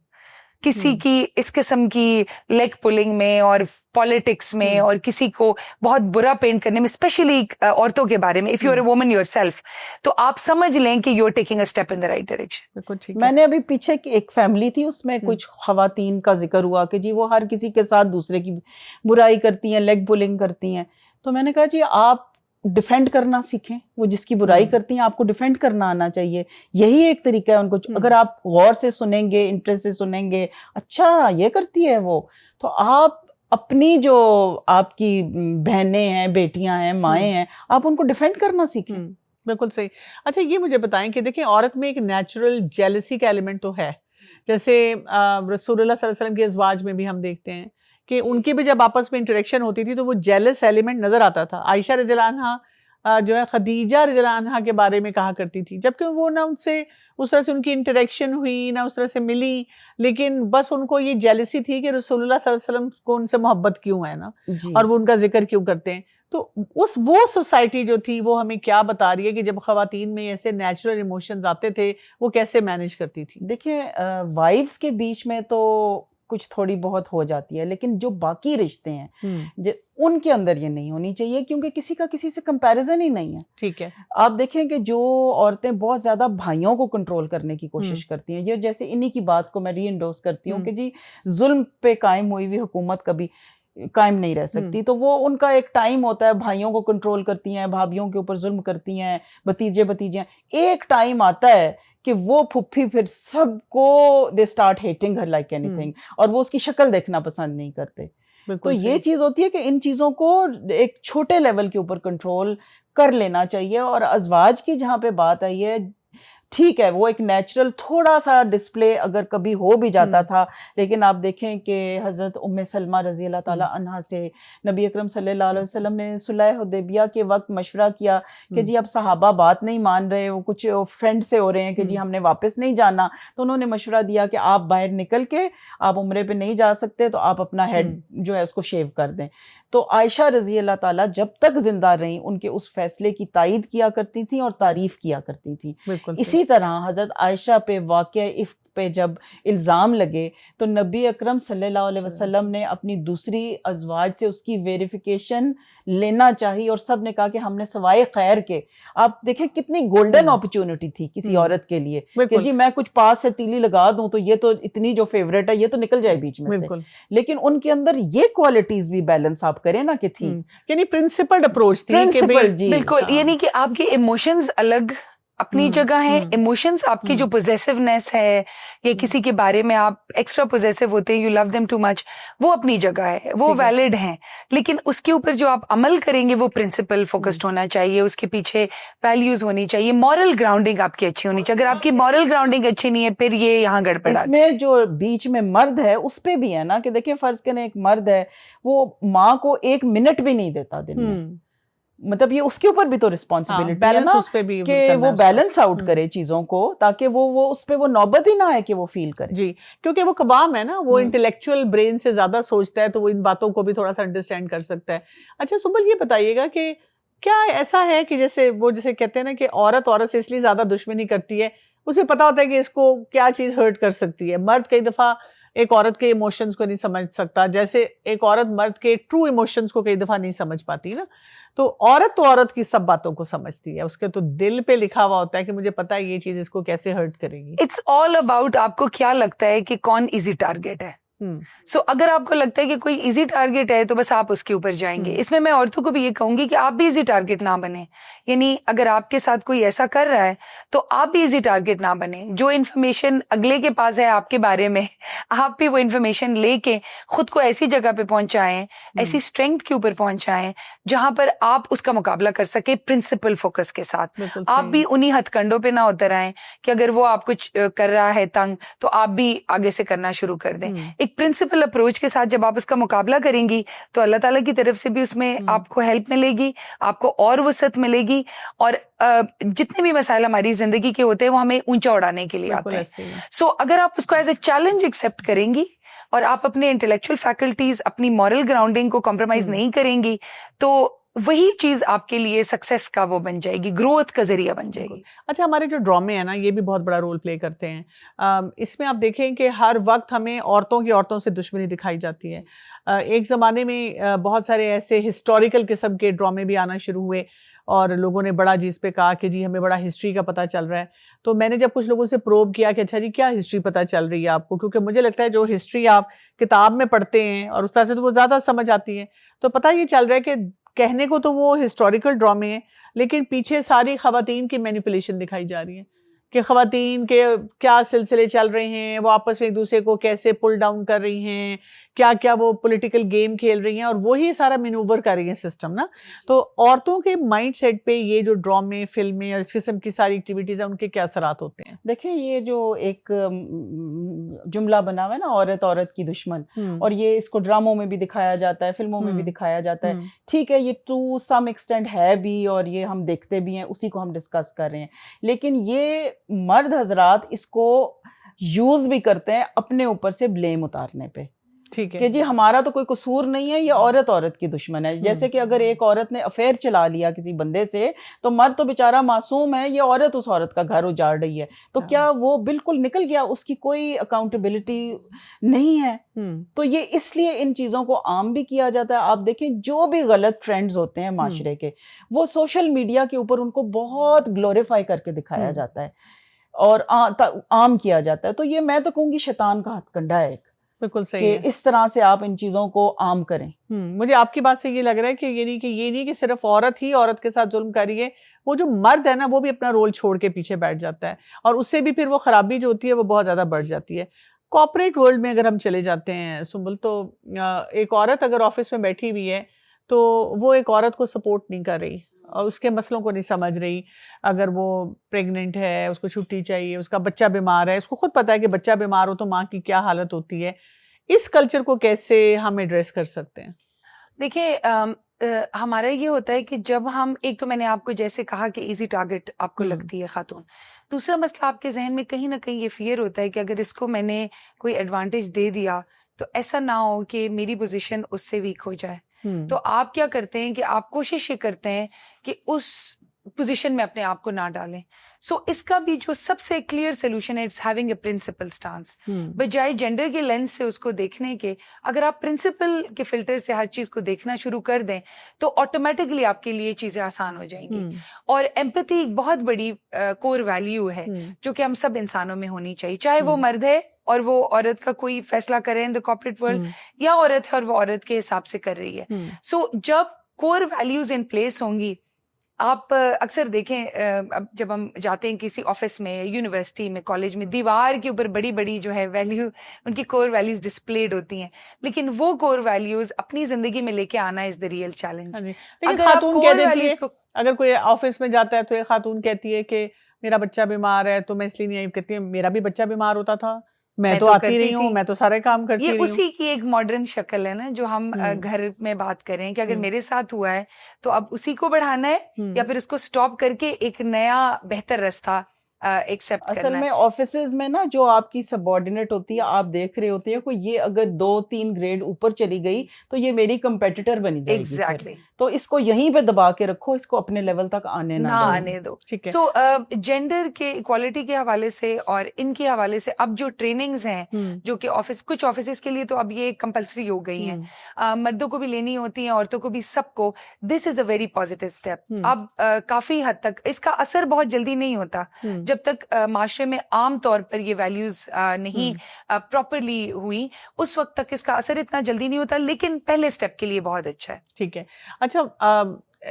کسی کی اس قسم کی لیگ پولنگ میں اور پالیٹکس میں, اور کسی کو بہت برا پینٹ کرنے میں, اسپیشلی عورتوں کے بارے میں, if you are a woman yourself, تو آپ سمجھ لیں کہ you are taking a step in the right direction. میں نے ابھی پیچھے ایک فیملی تھی, اس میں کچھ خواتین کا ذکر ہوا کہ جی وہ ہر کسی کے ساتھ دوسرے کی برائی کرتی ہیں, لیگ پولنگ کرتی ہیں. تو میں نے کہا جی آپ ڈیفینڈ کرنا سیکھیں, وہ جس کی برائی کرتی ہیں آپ کو ڈیفینڈ کرنا آنا چاہیے, یہی ایک طریقہ ہے ان کو. اگر آپ غور سے سنیں گے, انٹرسٹ سے سنیں گے, اچھا یہ کرتی ہے وہ, تو آپ اپنی جو آپ کی بہنیں ہیں, بیٹیاں ہیں, مائیں ہیں, آپ ان کو ڈیفینڈ کرنا سیکھیں. بالکل صحیح. اچھا یہ مجھے بتائیں کہ دیکھیں عورت میں ایک نیچرل جیلسی کا ایلیمنٹ تو ہے, جیسے رسول اللہ صلی اللہ علیہ وسلم کے ازواج میں بھی ہم دیکھتے ہیں کہ ان کی بھی جب آپس میں انٹریکشن ہوتی تھی تو وہ جیلس ایلیمنٹ نظر آتا تھا. عائشہ رضی اللہ عنہا جو ہے خدیجہ رضی اللہ عنہا کے بارے میں کہا کرتی تھی، جبکہ وہ نہ ان سے اس طرح سے ان کی انٹریکشن ہوئی، نہ اس طرح سے ملی، لیکن بس ان کو یہ جیلسی تھی کہ رسول اللہ صلی اللہ علیہ وسلم کو ان سے محبت کیوں ہے نا، اور وہ ان کا ذکر کیوں کرتے ہیں. تو وہ سوسائٹی جو تھی وہ ہمیں کیا بتا رہی ہے کہ جب خواتین میں ایسے نیچرل ایموشنز آتے تھے وہ کیسے مینیج کرتی تھی. دیکھیں وائفز کے بیچ میں تو کچھ تھوڑی بہت ہو جاتی ہے، لیکن جو باقی رشتے ہیں ان کے اندر یہ نہیں ہونی چاہیے، کیونکہ کسی کا کسی سے کمپیریزن ہی نہیں ہے. ٹھیک ہے. آپ دیکھیں کہ جو عورتیں بہت زیادہ بھائیوں کو کنٹرول کرنے کی کوشش کرتی ہیں، یہ جیسے انہی کی بات کو میں ری انڈورس کرتی ہوں کہ جی ظلم پہ قائم ہوئی ہوئی حکومت کبھی قائم نہیں رہ سکتی، تو وہ ان کا ایک ٹائم ہوتا ہے، بھائیوں کو کنٹرول کرتی ہیں، بھابھیوں کے اوپر ظلم کرتی ہیں، بھتیجے ایک ٹائم آتا ہے کہ وہ پھپھی پھر سب کو they start hating her like anything, اور وہ اس کی شکل دیکھنا پسند نہیں کرتے. تو یہ چیز ہوتی ہے کہ ان چیزوں کو ایک چھوٹے لیول کے اوپر کنٹرول کر لینا چاہیے. اور ازواج کی جہاں پہ بات آئی ہے، ٹھیک ہے وہ ایک نیچرل تھوڑا سا ڈسپلے اگر کبھی ہو بھی جاتا تھا، لیکن آپ دیکھیں کہ حضرت ام سلمہ رضی اللہ تعالیٰ عنہا سے نبی اکرم صلی اللہ علیہ وسلم نے صلح حدیبیہ کے وقت مشورہ کیا کہ جی اب صحابہ بات نہیں مان رہے، وہ کچھ فرینڈ سے ہو رہے ہیں کہ جی ہم نے واپس نہیں جانا، تو انہوں نے مشورہ دیا کہ آپ باہر نکل کے آپ عمرے پہ نہیں جا سکتے تو آپ اپنا ہیڈ جو ہے اس کو شیو کر دیں. تو عائشہ رضی اللہ تعالیٰ جب تک زندہ رہیں ان کے اس فیصلے کی تائید کیا کرتی تھیں اور تعریف کیا کرتی تھیں. اسی طرح حضرت عائشہ پہ واقعہ افک پہ جب الزام لگے تو نبی اکرم صلی اللہ علیہ وسلم نے اپنی دوسری ازواج سے اس کی ویریفیکیشن لینا چاہی، اور سب نے کہا کہ ہم نے سوائے خیر کے. آپ دیکھیں کتنی گولڈن اپرچونٹی تھی کسی عورت کے لیے کہ جی میں کچھ پاس سے تیلی لگا دوں تو یہ تو اتنی جو فیوریٹ ہے یہ تو نکل جائے بیچ میں سے، لیکن ان کے اندر یہ کوالٹیز بھی بیلنس آپ کریں نا کہ تھی، یعنی پرنسپلڈ اپروچ تھی. بالکل، یعنی کہ آپ کے ایموشنز الگ اپنی جگہ ہے، ایموشنز آپ کی جو پوزیسونیس ہے یا کسی کے بارے میں آپ ایکسٹرا پوزیسو ہوتے ہیں، you love them too much, وہ اپنی جگہ ہے، وہ ویلڈ ہیں، لیکن اس کے اوپر جو آپ عمل کریں گے وہ پرنسپل فوکسڈ ہونا چاہیے، اس کے پیچھے ویلیوز ہونی چاہیے، مورل گراؤنڈنگ آپ کی اچھی ہونی چاہیے. اگر آپ کی مورل گراؤنڈنگ اچھی نہیں ہے پھر یہ یہاں گڑبڑ ہے. اس میں جو بیچ میں مرد ہے اس پہ بھی ہے نا کہ دیکھیں فرض کریں ایک مرد ہے وہ ماں کو 1 منٹ بھی نہیں دیتا دن میں، مطلب یہ اس کے اوپر بھی تو رسپانسبلٹی ہے نا کہ وہ بیلنس آؤٹ کرے چیزوں کو تاکہ وہ اس پہ وہ نوبت ہی نہ آئے کہ وہ فیل کرے. جی کیونکہ وہ قوام ہے نا، وہ انٹلیکچوئل برین سے زیادہ سوچتا ہے تو وہ ان باتوں کو بھی تھوڑا سا انڈرسٹینڈ کر سکتا ہے. اچھا سنبل یہ بتائیے گا کہ کیا ایسا ہے کہ جیسے کہتے ہیں نا کہ عورت سے اس لیے زیادہ دشمنی کرتی ہے، اسے پتا ہوتا ہے کہ اس کو کیا چیز ہرٹ کر سکتی ہے. مرد کئی دفعہ ایک عورت کے ایموشنز کو نہیں سمجھ سکتا، جیسے ایک عورت مرد کے ٹرو ایموشنز کو کئی دفعہ نہیں سمجھ پاتی نا. تو عورت کی سب باتوں کو سمجھتی ہے، اس کے تو دل پہ لکھا ہوا ہوتا ہے کہ مجھے پتا ہے یہ چیز اس کو کیسے ہرٹ کرے گی. اٹس آل اباؤٹ آپ کو کیا لگتا ہے کہ کون ایزی ٹارگیٹ ہے. سو اگر آپ کو لگتا ہے کہ کوئی ایزی ٹارگیٹ ہے تو بس آپ اس کے اوپر جائیں گے. اس میں عورتوں کو بھی یہ کہوں گی کہ آپ بھی ایزی ٹارگیٹ نہ بنیں، یعنی اگر آپ کے ساتھ کوئی ایسا کر رہا ہے تو آپ بھی ایزی ٹارگیٹ نہ بنیں. جو انفارمیشن اگلے کے پاس ہے آپ کے بارے میں، آپ بھی وہ انفارمیشن لے کے خود کو ایسی جگہ پہ پہنچائیں، ایسی اسٹرینتھ کے اوپر پہنچائیں جہاں پر آپ اس کا مقابلہ کر سکیں پرنسپل فوکس کے ساتھ. آپ بھی انہی ہتھ کنڈوں پہ نہ اتر آئیں کہ اگر وہ آپ کچھ کر رہا ہے تنگ تو آپ بھی آگے سے کرنا شروع کر دیں. ایک پرنسپل اپروچ کے ساتھ جب آپ اس کا مقابلہ کریں گی تو اللہ تعالیٰ کی طرف سے بھی اس میں آپ کو ہیلپ ملے گی، آپ کو اور وسعت ملے گی، اور جتنے بھی مسائل ہماری زندگی کے ہوتے ہیں وہ ہمیں اونچا اڑانے کے لیے آتے ہیں. سو اگر آپ اس کو ایز اے چیلنج ایکسیپٹ کریں گی اور آپ اپنے انٹلیکچوئل فیکلٹیز، اپنی مورل گراؤنڈنگ کو کمپرومائز نہیں کریں گی تو وہی چیز آپ کے لیے سکسیس کا وہ بن جائے گی، گروتھ کا ذریعہ بن جائے گی. اچھا ہمارے جو ڈرامے ہیں نا یہ بھی بہت بڑا رول پلے کرتے ہیں. اس میں آپ دیکھیں کہ ہر وقت ہمیں عورتوں سے دشمنی دکھائی جاتی ہے. ایک زمانے میں بہت سارے ایسے ہسٹوریکل قسم کے ڈرامے بھی آنا شروع ہوئے اور لوگوں نے بڑا جس پہ کہا کہ جی ہمیں بڑا ہسٹری کا پتہ چل رہا ہے. تو میں نے جب کچھ لوگوں سے پروب کیا کہ اچھا جی کیا ہسٹری پتہ چل رہی ہے آپ کو، کیونکہ مجھے لگتا ہے جو ہسٹری آپ کتاب میں پڑھتے ہیں اور اس طرح سے تو وہ زیادہ سمجھ آتی ہے. تو پتہ یہ چل رہا ہے کہ کہنے کو تو وہ ہسٹوریکل ڈرامے ہیں لیکن پیچھے ساری خواتین کی مینیپولیشن دکھائی جا رہی ہے کہ خواتین کے کیا سلسلے چل رہے ہیں، وہ آپس میں ایک دوسرے کو کیسے پل ڈاؤن کر رہی ہیں، کیا کیا وہ پولیٹیکل گیم کھیل رہی ہیں اور وہی سارا مینوور کر رہی ہیں سسٹم نا. تو عورتوں کے مائنڈ سیٹ پہ یہ جو ڈرامے فلمیں اور اس قسم کی ساری ایکٹیویٹیز ہیں ان کے کیا اثرات ہوتے ہیں؟ دیکھیں یہ جو ایک جملہ بنا ہوا ہے نا عورت عورت کی دشمن, اور یہ اس کو ڈراموں میں بھی دکھایا جاتا ہے, فلموں میں بھی دکھایا جاتا ہے, ٹھیک ہے یہ ٹو سم ایکسٹینٹ ہے بھی اور یہ ہم دیکھتے بھی ہیں, اسی کو ہم ڈسکس کر رہے ہیں, لیکن یہ مرد حضرات اس کو یوز بھی کرتے ہیں اپنے اوپر سے بلیم اتارنے پہ کہ جی ہمارا تو کوئی قصور نہیں ہے, یہ عورت عورت کی دشمن ہے. جیسے کہ اگر ایک عورت نے افیئر چلا لیا کسی بندے سے تو مرد تو بیچارہ معصوم ہے, یہ عورت اس عورت کا گھر اجاڑ رہی ہے, تو کیا وہ بالکل نکل گیا, اس کی کوئی اکاؤنٹیبلٹی نہیں ہے. تو یہ اس لیے ان چیزوں کو عام بھی کیا جاتا ہے. آپ دیکھیں جو بھی غلط ٹرینڈز ہوتے ہیں معاشرے کے, وہ سوشل میڈیا کے اوپر ان کو بہت گلوریفائی کر کے دکھایا جاتا ہے اور عام کیا جاتا ہے. تو یہ میں تو کہوں گی شیطان کا ہتھ کنڈا ہے ایک, بالکل صحیح کہ اس طرح سے آپ ان چیزوں کو عام کریں. مجھے آپ کی بات سے یہ لگ رہا ہے کہ یہ نہیں کہ صرف عورت ہی عورت کے ساتھ ظلم کر رہی ہے, وہ جو مرد ہے نا وہ بھی اپنا رول چھوڑ کے پیچھے بیٹھ جاتا ہے, اور اس سے بھی پھر وہ خرابی جو ہوتی ہے وہ بہت زیادہ بڑھ جاتی ہے. کارپوریٹ ورلڈ میں اگر ہم چلے جاتے ہیں سنبل, تو ایک عورت اگر آفس میں بیٹھی ہوئی ہے تو وہ ایک عورت کو سپورٹ نہیں کر رہی اور اس کے مسئلوں کو نہیں سمجھ رہی. اگر وہ پریگننٹ ہے, اس کو چھٹی چاہیے, اس کا بچہ بیمار ہے, اس کو خود پتا ہے کہ بچہ بیمار ہو تو ماں کی کیا حالت ہوتی ہے. اس کلچر کو کیسے ہم ایڈریس کر سکتے ہیں؟ دیکھیں ہمارا یہ ہوتا ہے کہ جب ہم, ایک تو میں نے آپ کو جیسے کہا کہ ایزی ٹارگٹ آپ کو لگتی ہے خاتون, دوسرا مسئلہ آپ کے ذہن میں کہیں نہ کہیں یہ فیئر ہوتا ہے کہ اگر اس کو میں نے کوئی ایڈوانٹیج دے دیا تو ایسا نہ ہو کہ میری پوزیشن اس سے ویک ہو جائے. تو آپ کیا کرتے ہیں کہ آپ کوشش یہ کرتے ہیں کہ اس پوزیشن میں اپنے آپ کو نہ ڈالیں. سو اس کا بھی جو سب سے کلیئر سولوشن ہے, it's having a principle stance. بجائے جینڈر کے لینس سے اس کو دیکھنے کے, اگر آپ پرنسپل کے فلٹر سے ہر چیز کو دیکھنا شروع کر دیں تو آٹومیٹکلی آپ کے لیے چیزیں آسان ہو جائیں گی. اور ایمپتھی ایک بہت بڑی کور ویلیو ہے جو کہ ہم سب انسانوں میں ہونی چاہیے, چاہے وہ مرد ہے اور وہ عورت کا کوئی فیصلہ کرے ان دا کارپوریٹ ورلڈ, یا عورت ہے اور وہ عورت کے حساب سے کر رہی ہے. سو جب کور ویلیوز ان پلیس ہوں گی, آپ اکثر دیکھیں جب ہم جاتے ہیں کسی آفس میں, یونیورسٹی میں, کالج میں, دیوار کے اوپر بڑی بڑی جو ہے ویلیو, ان کی کور ویلیوز ڈسپلیڈ ہوتی ہیں, لیکن وہ کور ویلیوز اپنی زندگی میں لے کے آنا از دا ریئل چیلنج. اگر خاتون کہہ دیتی ہے, اگر کوئی آفس میں جاتا ہے تو ایک خاتون کہتی ہے کہ میرا بچہ بیمار ہے تو میں اس لیے نہیں آئی, کہتی ہے میرا بھی بچہ بیمار ہوتا تھا, میں تو آتی رہی ہوں, میں تو سارے کام کرتی رہی ہوں. یہ اسی کی ایک ماڈرن شکل ہے نا, جو ہم گھر میں بات کریں کہ اگر میرے ساتھ ہوا ہے تو اب اسی کو بڑھانا ہے یا پھر اس کو سٹاپ کر کے ایک نیا بہتر رستہ ایکسپٹ کرنا ہے. اصل میں آفیسز میں نا جو آپ کی سبارڈینیٹ ہوتی ہے, آپ دیکھ رہے ہوتے ہیں کہ یہ اگر 2-3 گریڈ اوپر چلی گئی تو یہ میری کمپیٹیٹر بنی جائے گی. ایگزیکٹلی. تو اس کو یہیں پہ دبا کے رکھو, اس کو اپنے لیول تک نہ آنے دو. سو جینڈر کے ایکوالٹی کے حوالے سے اور ان کے حوالے سے اب جو ٹریننگز ہیں جو کہ کچھ آفیسز کے لیے تو اب یہ کمپلسری ہو گئی ہیں, مردوں کو بھی لینی ہوتی ہیں, عورتوں کو بھی, سب کو. دس is a very positive step. اب کافی حد تک اس کا اثر بہت جلدی نہیں ہوتا جب تک معاشرے میں عام طور پر یہ ویلیوز نہیں پراپرلی ہوئی, اس وقت تک اس کا اثر اتنا جلدی نہیں ہوتا, لیکن پہلے اسٹیپ کے لیے بہت اچھا ہے. ٹھیک ہے. اچھا,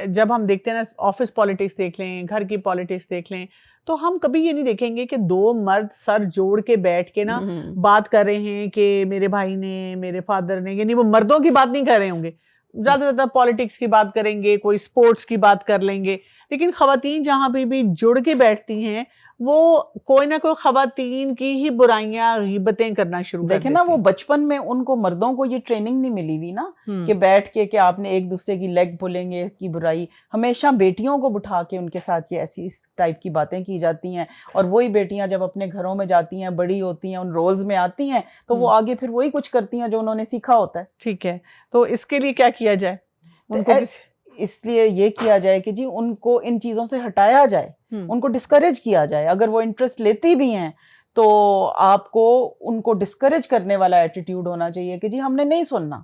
جب ہم دیکھتے ہیں نا آفس پالیٹکس دیکھ لیں, گھر کی پالیٹکس دیکھ لیں, تو ہم کبھی یہ نہیں دیکھیں گے کہ 2 مرد سر جوڑ کے بیٹھ کے نا بات کر رہے ہیں کہ میرے بھائی نے, میرے فادر نے, یعنی وہ مردوں کی بات نہیں کر رہے ہوں گے, زیادہ سے زیادہ پالیٹکس کی بات کریں گے, کوئی سپورٹس کی بات کر لیں گے. لیکن خواتین جہاں بھی جڑ کے بیٹھتی ہیں وہ کوئی نہ کوئی خواتین کی ہی برائیاں, غیبتیں کرنا شروع کر دیتی ہیں. دیکھیں نا, وہ بچپن میں ان کو مردوں کو یہ ٹریننگ نہیں ملی ہوئی نا کہ بیٹھ کے کہ آپ نے ایک دوسرے کی لیگ پھولیں گے کی برائی. ہمیشہ بیٹیوں کو بٹھا کے ان کے ساتھ یہ ایسی اس ٹائپ کی باتیں کی جاتی ہیں, اور وہی بیٹیاں جب اپنے گھروں میں جاتی ہیں, بڑی ہوتی ہیں, ان رولز میں آتی ہیں, تو وہ آگے پھر وہی کچھ کرتی ہیں جو انہوں نے سیکھا ہوتا ہے. ٹھیک ہے, تو اس کے لیے کیا کیا جائے؟ اس لیے یہ کیا جائے کہ جی ان کو ان چیزوں سے ہٹایا جائے, ان کو ڈسکریج کیا جائے. اگر وہ انٹرسٹ لیتی بھی ہیں تو آپ کو ان کو ڈسکریج کرنے والا ایٹیٹیوڈ ہونا چاہیے کہ جی ہم نے نہیں سننا.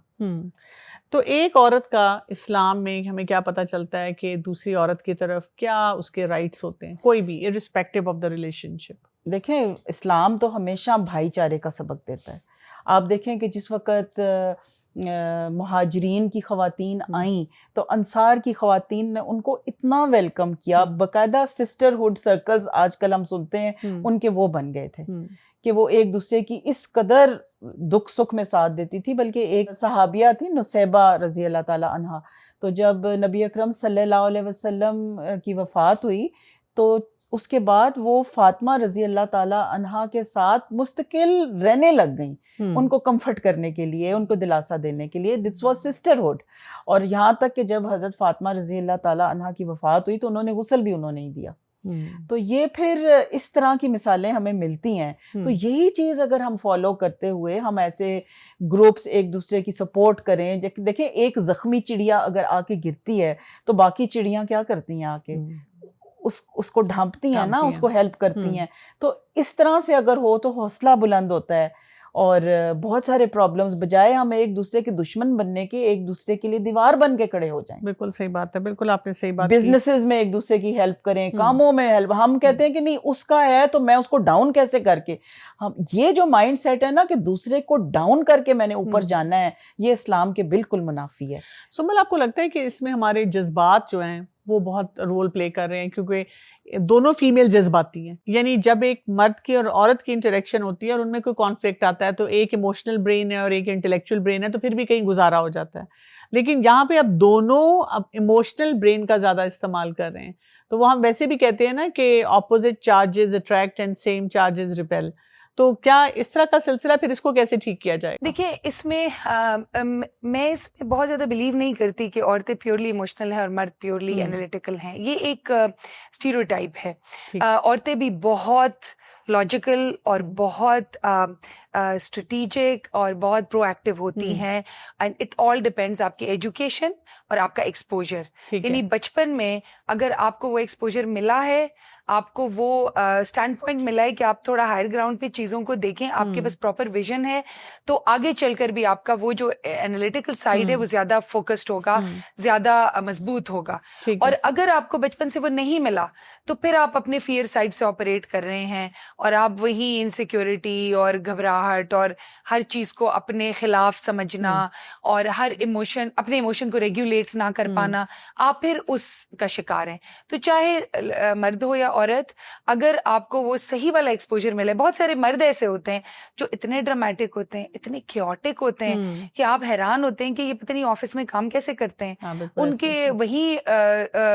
تو ایک عورت کا اسلام میں ہمیں کیا پتہ چلتا ہے کہ دوسری عورت کی طرف کیا اس کے رائٹس ہوتے ہیں, کوئی بھی irrespective آف دا ریلیشن شپ؟ دیکھیں, اسلام تو ہمیشہ بھائی چارے کا سبق دیتا ہے. آپ دیکھیں کہ جس وقت مہاجرین کی خواتین آئیں تو انصار کی خواتین نے ان کو اتنا ویلکم کیا, باقاعدہ سسٹرہڈ سرکلز آج کل ہم سنتے ہیں ان کے وہ بن گئے تھے کہ وہ ایک دوسرے کی اس قدر دکھ سکھ میں ساتھ دیتی تھی. بلکہ ایک صحابیہ تھی نسیبہ رضی اللہ تعالی عنہا, تو جب نبی اکرم صلی اللہ علیہ وسلم کی وفات ہوئی تو اس کے بعد وہ فاطمہ رضی اللہ تعالی عنہا کے ساتھ مستقل رہنے لگ گئیں, ان کو کمفرٹ کرنے کے لیے, ان کو دلاسا دینے کے لیے. This was سسٹرہڈ. اور یہاں تک کہ جب حضرت فاطمہ رضی اللہ تعالی عنہا کی وفات ہوئی تو انہوں نے غسل بھی انہوں نے ہی دیا. تو یہ پھر اس طرح کی مثالیں ہمیں ملتی ہیں. تو یہی چیز اگر ہم فالو کرتے ہوئے ہم ایسے گروپس ایک دوسرے کی سپورٹ کریں. دیکھیں ایک زخمی چڑیا اگر آ کے گرتی ہے تو باقی چڑیاں کیا کرتی ہیں, آ کے اس کو ڈھانپتی ہیں نا, اس کو ہیلپ کرتی ہیں. تو اس طرح سے اگر ہو تو حوصلہ بلند ہوتا ہے, اور بہت سارے پرابلمز بجائے ہم ایک دوسرے کے دشمن بننے کے ایک دوسرے کے لیے دیوار بن کے کھڑے ہو جائیں. بالکل صحیح بات ہے, بالکل آپ نے صحیح بات. بزنسز میں ایک دوسرے کی ہیلپ کریں, کاموں میں ہیلپ. ہم کہتے ہیں کہ نہیں اس کا ہے تو میں اس کو ڈاؤن کیسے کر کے, ہم یہ جو مائنڈ سیٹ ہے نا کہ دوسرے کو ڈاؤن کر کے میں نے اوپر جانا ہے, یہ اسلام کے بالکل منافی ہے. سنبل آپ کو لگتا ہے کہ اس میں ہمارے جذبات جو ہیں وہ بہت رول پلے کر رہے ہیں, کیونکہ دونوں فیمیل جذباتی ہیں, یعنی جب ایک مرد کی اور عورت کی انٹریکشن ہوتی ہے اور ان میں کوئی کانفلکٹ آتا ہے تو ایک ایموشنل برین ہے اور ایک انٹلیکچوئل برین ہے, تو پھر بھی کہیں گزارا ہو جاتا ہے. لیکن یہاں پہ اب دونوں ایموشنل برین کا زیادہ استعمال کر رہے ہیں, تو وہ ہم ویسے بھی کہتے ہیں نا کہ opposite charges attract and same charges repel. تو کیا اس طرح کا سلسلہ پھر اس کو کیسے ٹھیک کیا جائے؟ دیکھیں اس میں میں اس میں بہت زیادہ بلیو نہیں کرتی کہ عورتیں پیورلی ایموشنل ہیں اور مرد پیورلی انالیٹیکل ہیں. یہ ایک اسٹیریوٹائپ ہے. عورتیں بھی بہت لاجیکل اور بہت اسٹریٹیجک اور بہت پرو ایکٹیو ہوتی ہیں. اینڈ اٹ آل ڈپینڈز آپ کی ایجوکیشن اور آپ کا ایکسپوجر. یعنی بچپن میں اگر آپ کو وہ ایکسپوجر ملا ہے, آپ کو وہ اسٹینڈ پوائنٹ ملا ہے کہ آپ تھوڑا ہائر گراؤنڈ پہ چیزوں کو دیکھیں, آپ کے پاس پراپر ویژن ہے, تو آگے چل کر بھی آپ کا وہ جو انالیٹیکل سائڈ ہے وہ زیادہ فوکسڈ ہوگا, زیادہ مضبوط ہوگا. اور اگر آپ کو بچپن سے وہ نہیں ملا تو پھر آپ اپنے فیئر سائڈ سے آپریٹ کر رہے ہیں, اور آپ وہی انسیکیورٹی اور گھبراہٹ اور ہر چیز کو اپنے خلاف سمجھنا اور ہر ایموشن اپنے ایموشن کو ریگولیٹ نہ کر پانا, آپ پھر اس کا شکار ہیں. تو چاہے مرد ہو یا عورت, اگر آپ کو وہ صحیح والا ایکسپوجر ملے. بہت سارے مرد ایسے ہوتے ہیں جو اتنے ڈرامیٹک ہوتے ہیں, اتنے کیوٹک ہوتے ہیں کہ آپ حیران ہوتے ہیں کہ یہ پتہ نہیں آفس میں کام کیسے کرتے ہیں. ان کے وہی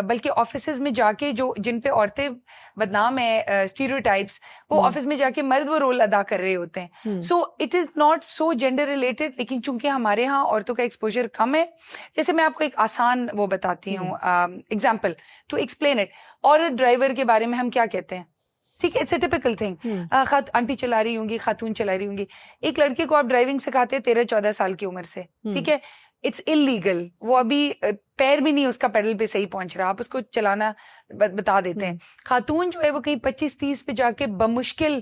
بلکہ آفیسز میں جا کے جو جن پہ عورتیں بدنام ہے اسٹیریوٹائپس, وہ آفس میں جا کے مرد وہ رول ادا کر رہے ہوتے ہیں. So it is not so gender related. لیکن چونکہ ہمارے ہاں عورتوں کا ایکسپوجر کم ہے, جیسے میں آپ کو ایک آسان وہ بتاتی ہوں ایگزامپل ٹو ایکسپلین اٹ. عورت ڈرائیور کے بارے میں ہم کیا کہتے ہیں؟ ٹھیک ہے, it's a typical thing. Aunty چلا رہی ہوں گی, خاتون چلا رہی ہوں گی. ایک لڑکے کو آپ ڈرائیونگ سکھاتے 13-14 سال کی عمر سے, ٹھیک ہے, اٹس انلیگل. وہ ابھی پیر بھی نہیں اس کا پیڈل پہ صحیح پہنچ رہا, آپ اس کو چلانا بتا دیتے ہیں. خاتون جو ہے وہ کہیں 25-30 پہ جا کے بمشکل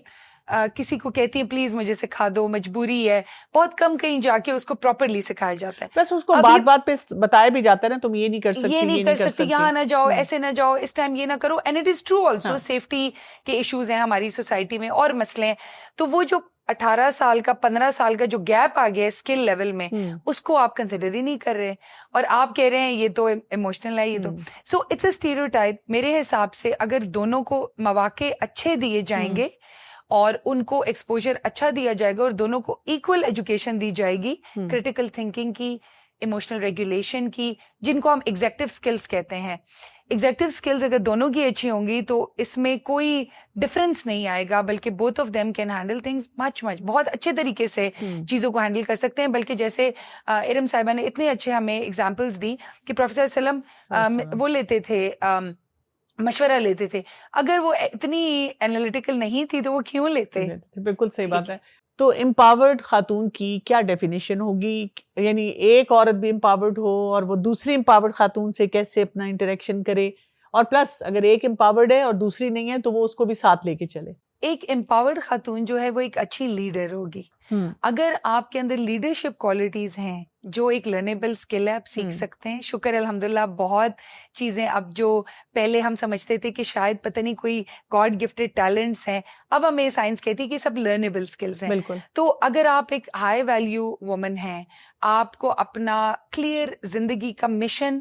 کسی کو کہتی ہیں پلیز مجھے سکھا دو, مجبوری ہے. بہت کم کہیں جا کے اس کو پراپرلی سکھایا جاتا ہے. بس اس کو بات بات پہ بتایا بھی جاتا ہے نا, تم یہ نہیں کر سکتی, یہ نہیں کر سکتی, یہاں نہ جاؤ, ایسے نہ جاؤ, اس ٹائم یہ نہ کرو. And it is true also, safety کے ایشوز ہیں ہماری سوسائٹی میں اور مسئلے ہیں. تو وہ جو 18 سال کا 15 سال کا جو گیپ آ گیا اسکل لیول میں, اس کو آپ کنسیڈر ہی نہیں کر رہے, اور آپ کہہ رہے ہیں یہ تو ایموشنل ہے, یہ تو. So it's a stereotype. میرے حساب سے اگر دونوں کو مواقع اچھے دیے جائیں گے اور ان کو ایکسپوجر اچھا دیا جائے گا اور دونوں کو ایکول ایجوکیشن دی جائے گی, کریٹیکل تھنکنگ کی, ایموشنل ریگولیشن کی, جن کو ہم ایگزیکٹو سکلز کہتے ہیں. ایگزیکٹو سکلز اگر دونوں کی اچھی ہوں گی تو اس میں کوئی ڈفرینس نہیں آئے گا, بلکہ both of them can handle things much بہت اچھے طریقے سے چیزوں کو ہینڈل کر سکتے ہیں. بلکہ جیسے ارم صاحبہ نے اتنے اچھے ہمیں ایگزامپلز دی کہ پروفیسر سلم وہ لیتے تھے, مشورہ لیتے تھے. اگر وہ اتنی انالیٹیکل نہیں تھی تو وہ کیوں لیتے؟ بالکل صحیح بات ہے. تو امپاورڈ خاتون کی کیا ڈیفینیشن ہوگی؟ یعنی ایک عورت بھی امپاورڈ ہو اور وہ دوسری امپاورڈ خاتون سے کیسے اپنا انٹریکشن کرے, اور پلس اگر ایک امپاورڈ ہے اور دوسری نہیں ہے تو وہ اس کو بھی ساتھ لے کے چلے. ایک امپاورڈ خاتون جو ہے وہ ایک اچھی لیڈر ہوگی. اگر آپ کے اندر لیڈرشپ کوالٹیز ہیں جو ایک لرنیبل اسکل ہے, آپ سیکھ سکتے ہیں. شکر الحمدللہ بہت چیزیں اب جو پہلے ہم سمجھتے تھے کہ شاید پتہ نہیں کوئی گاڈ گفٹڈ ٹیلنٹس ہیں, اب ہمیں سائنس کہتی ہے کہ سب لرنیبل اسکلز ہیں. تو اگر آپ ایک ہائی ویلیو وومن ہیں, آپ کو اپنا کلیئر زندگی کا مشن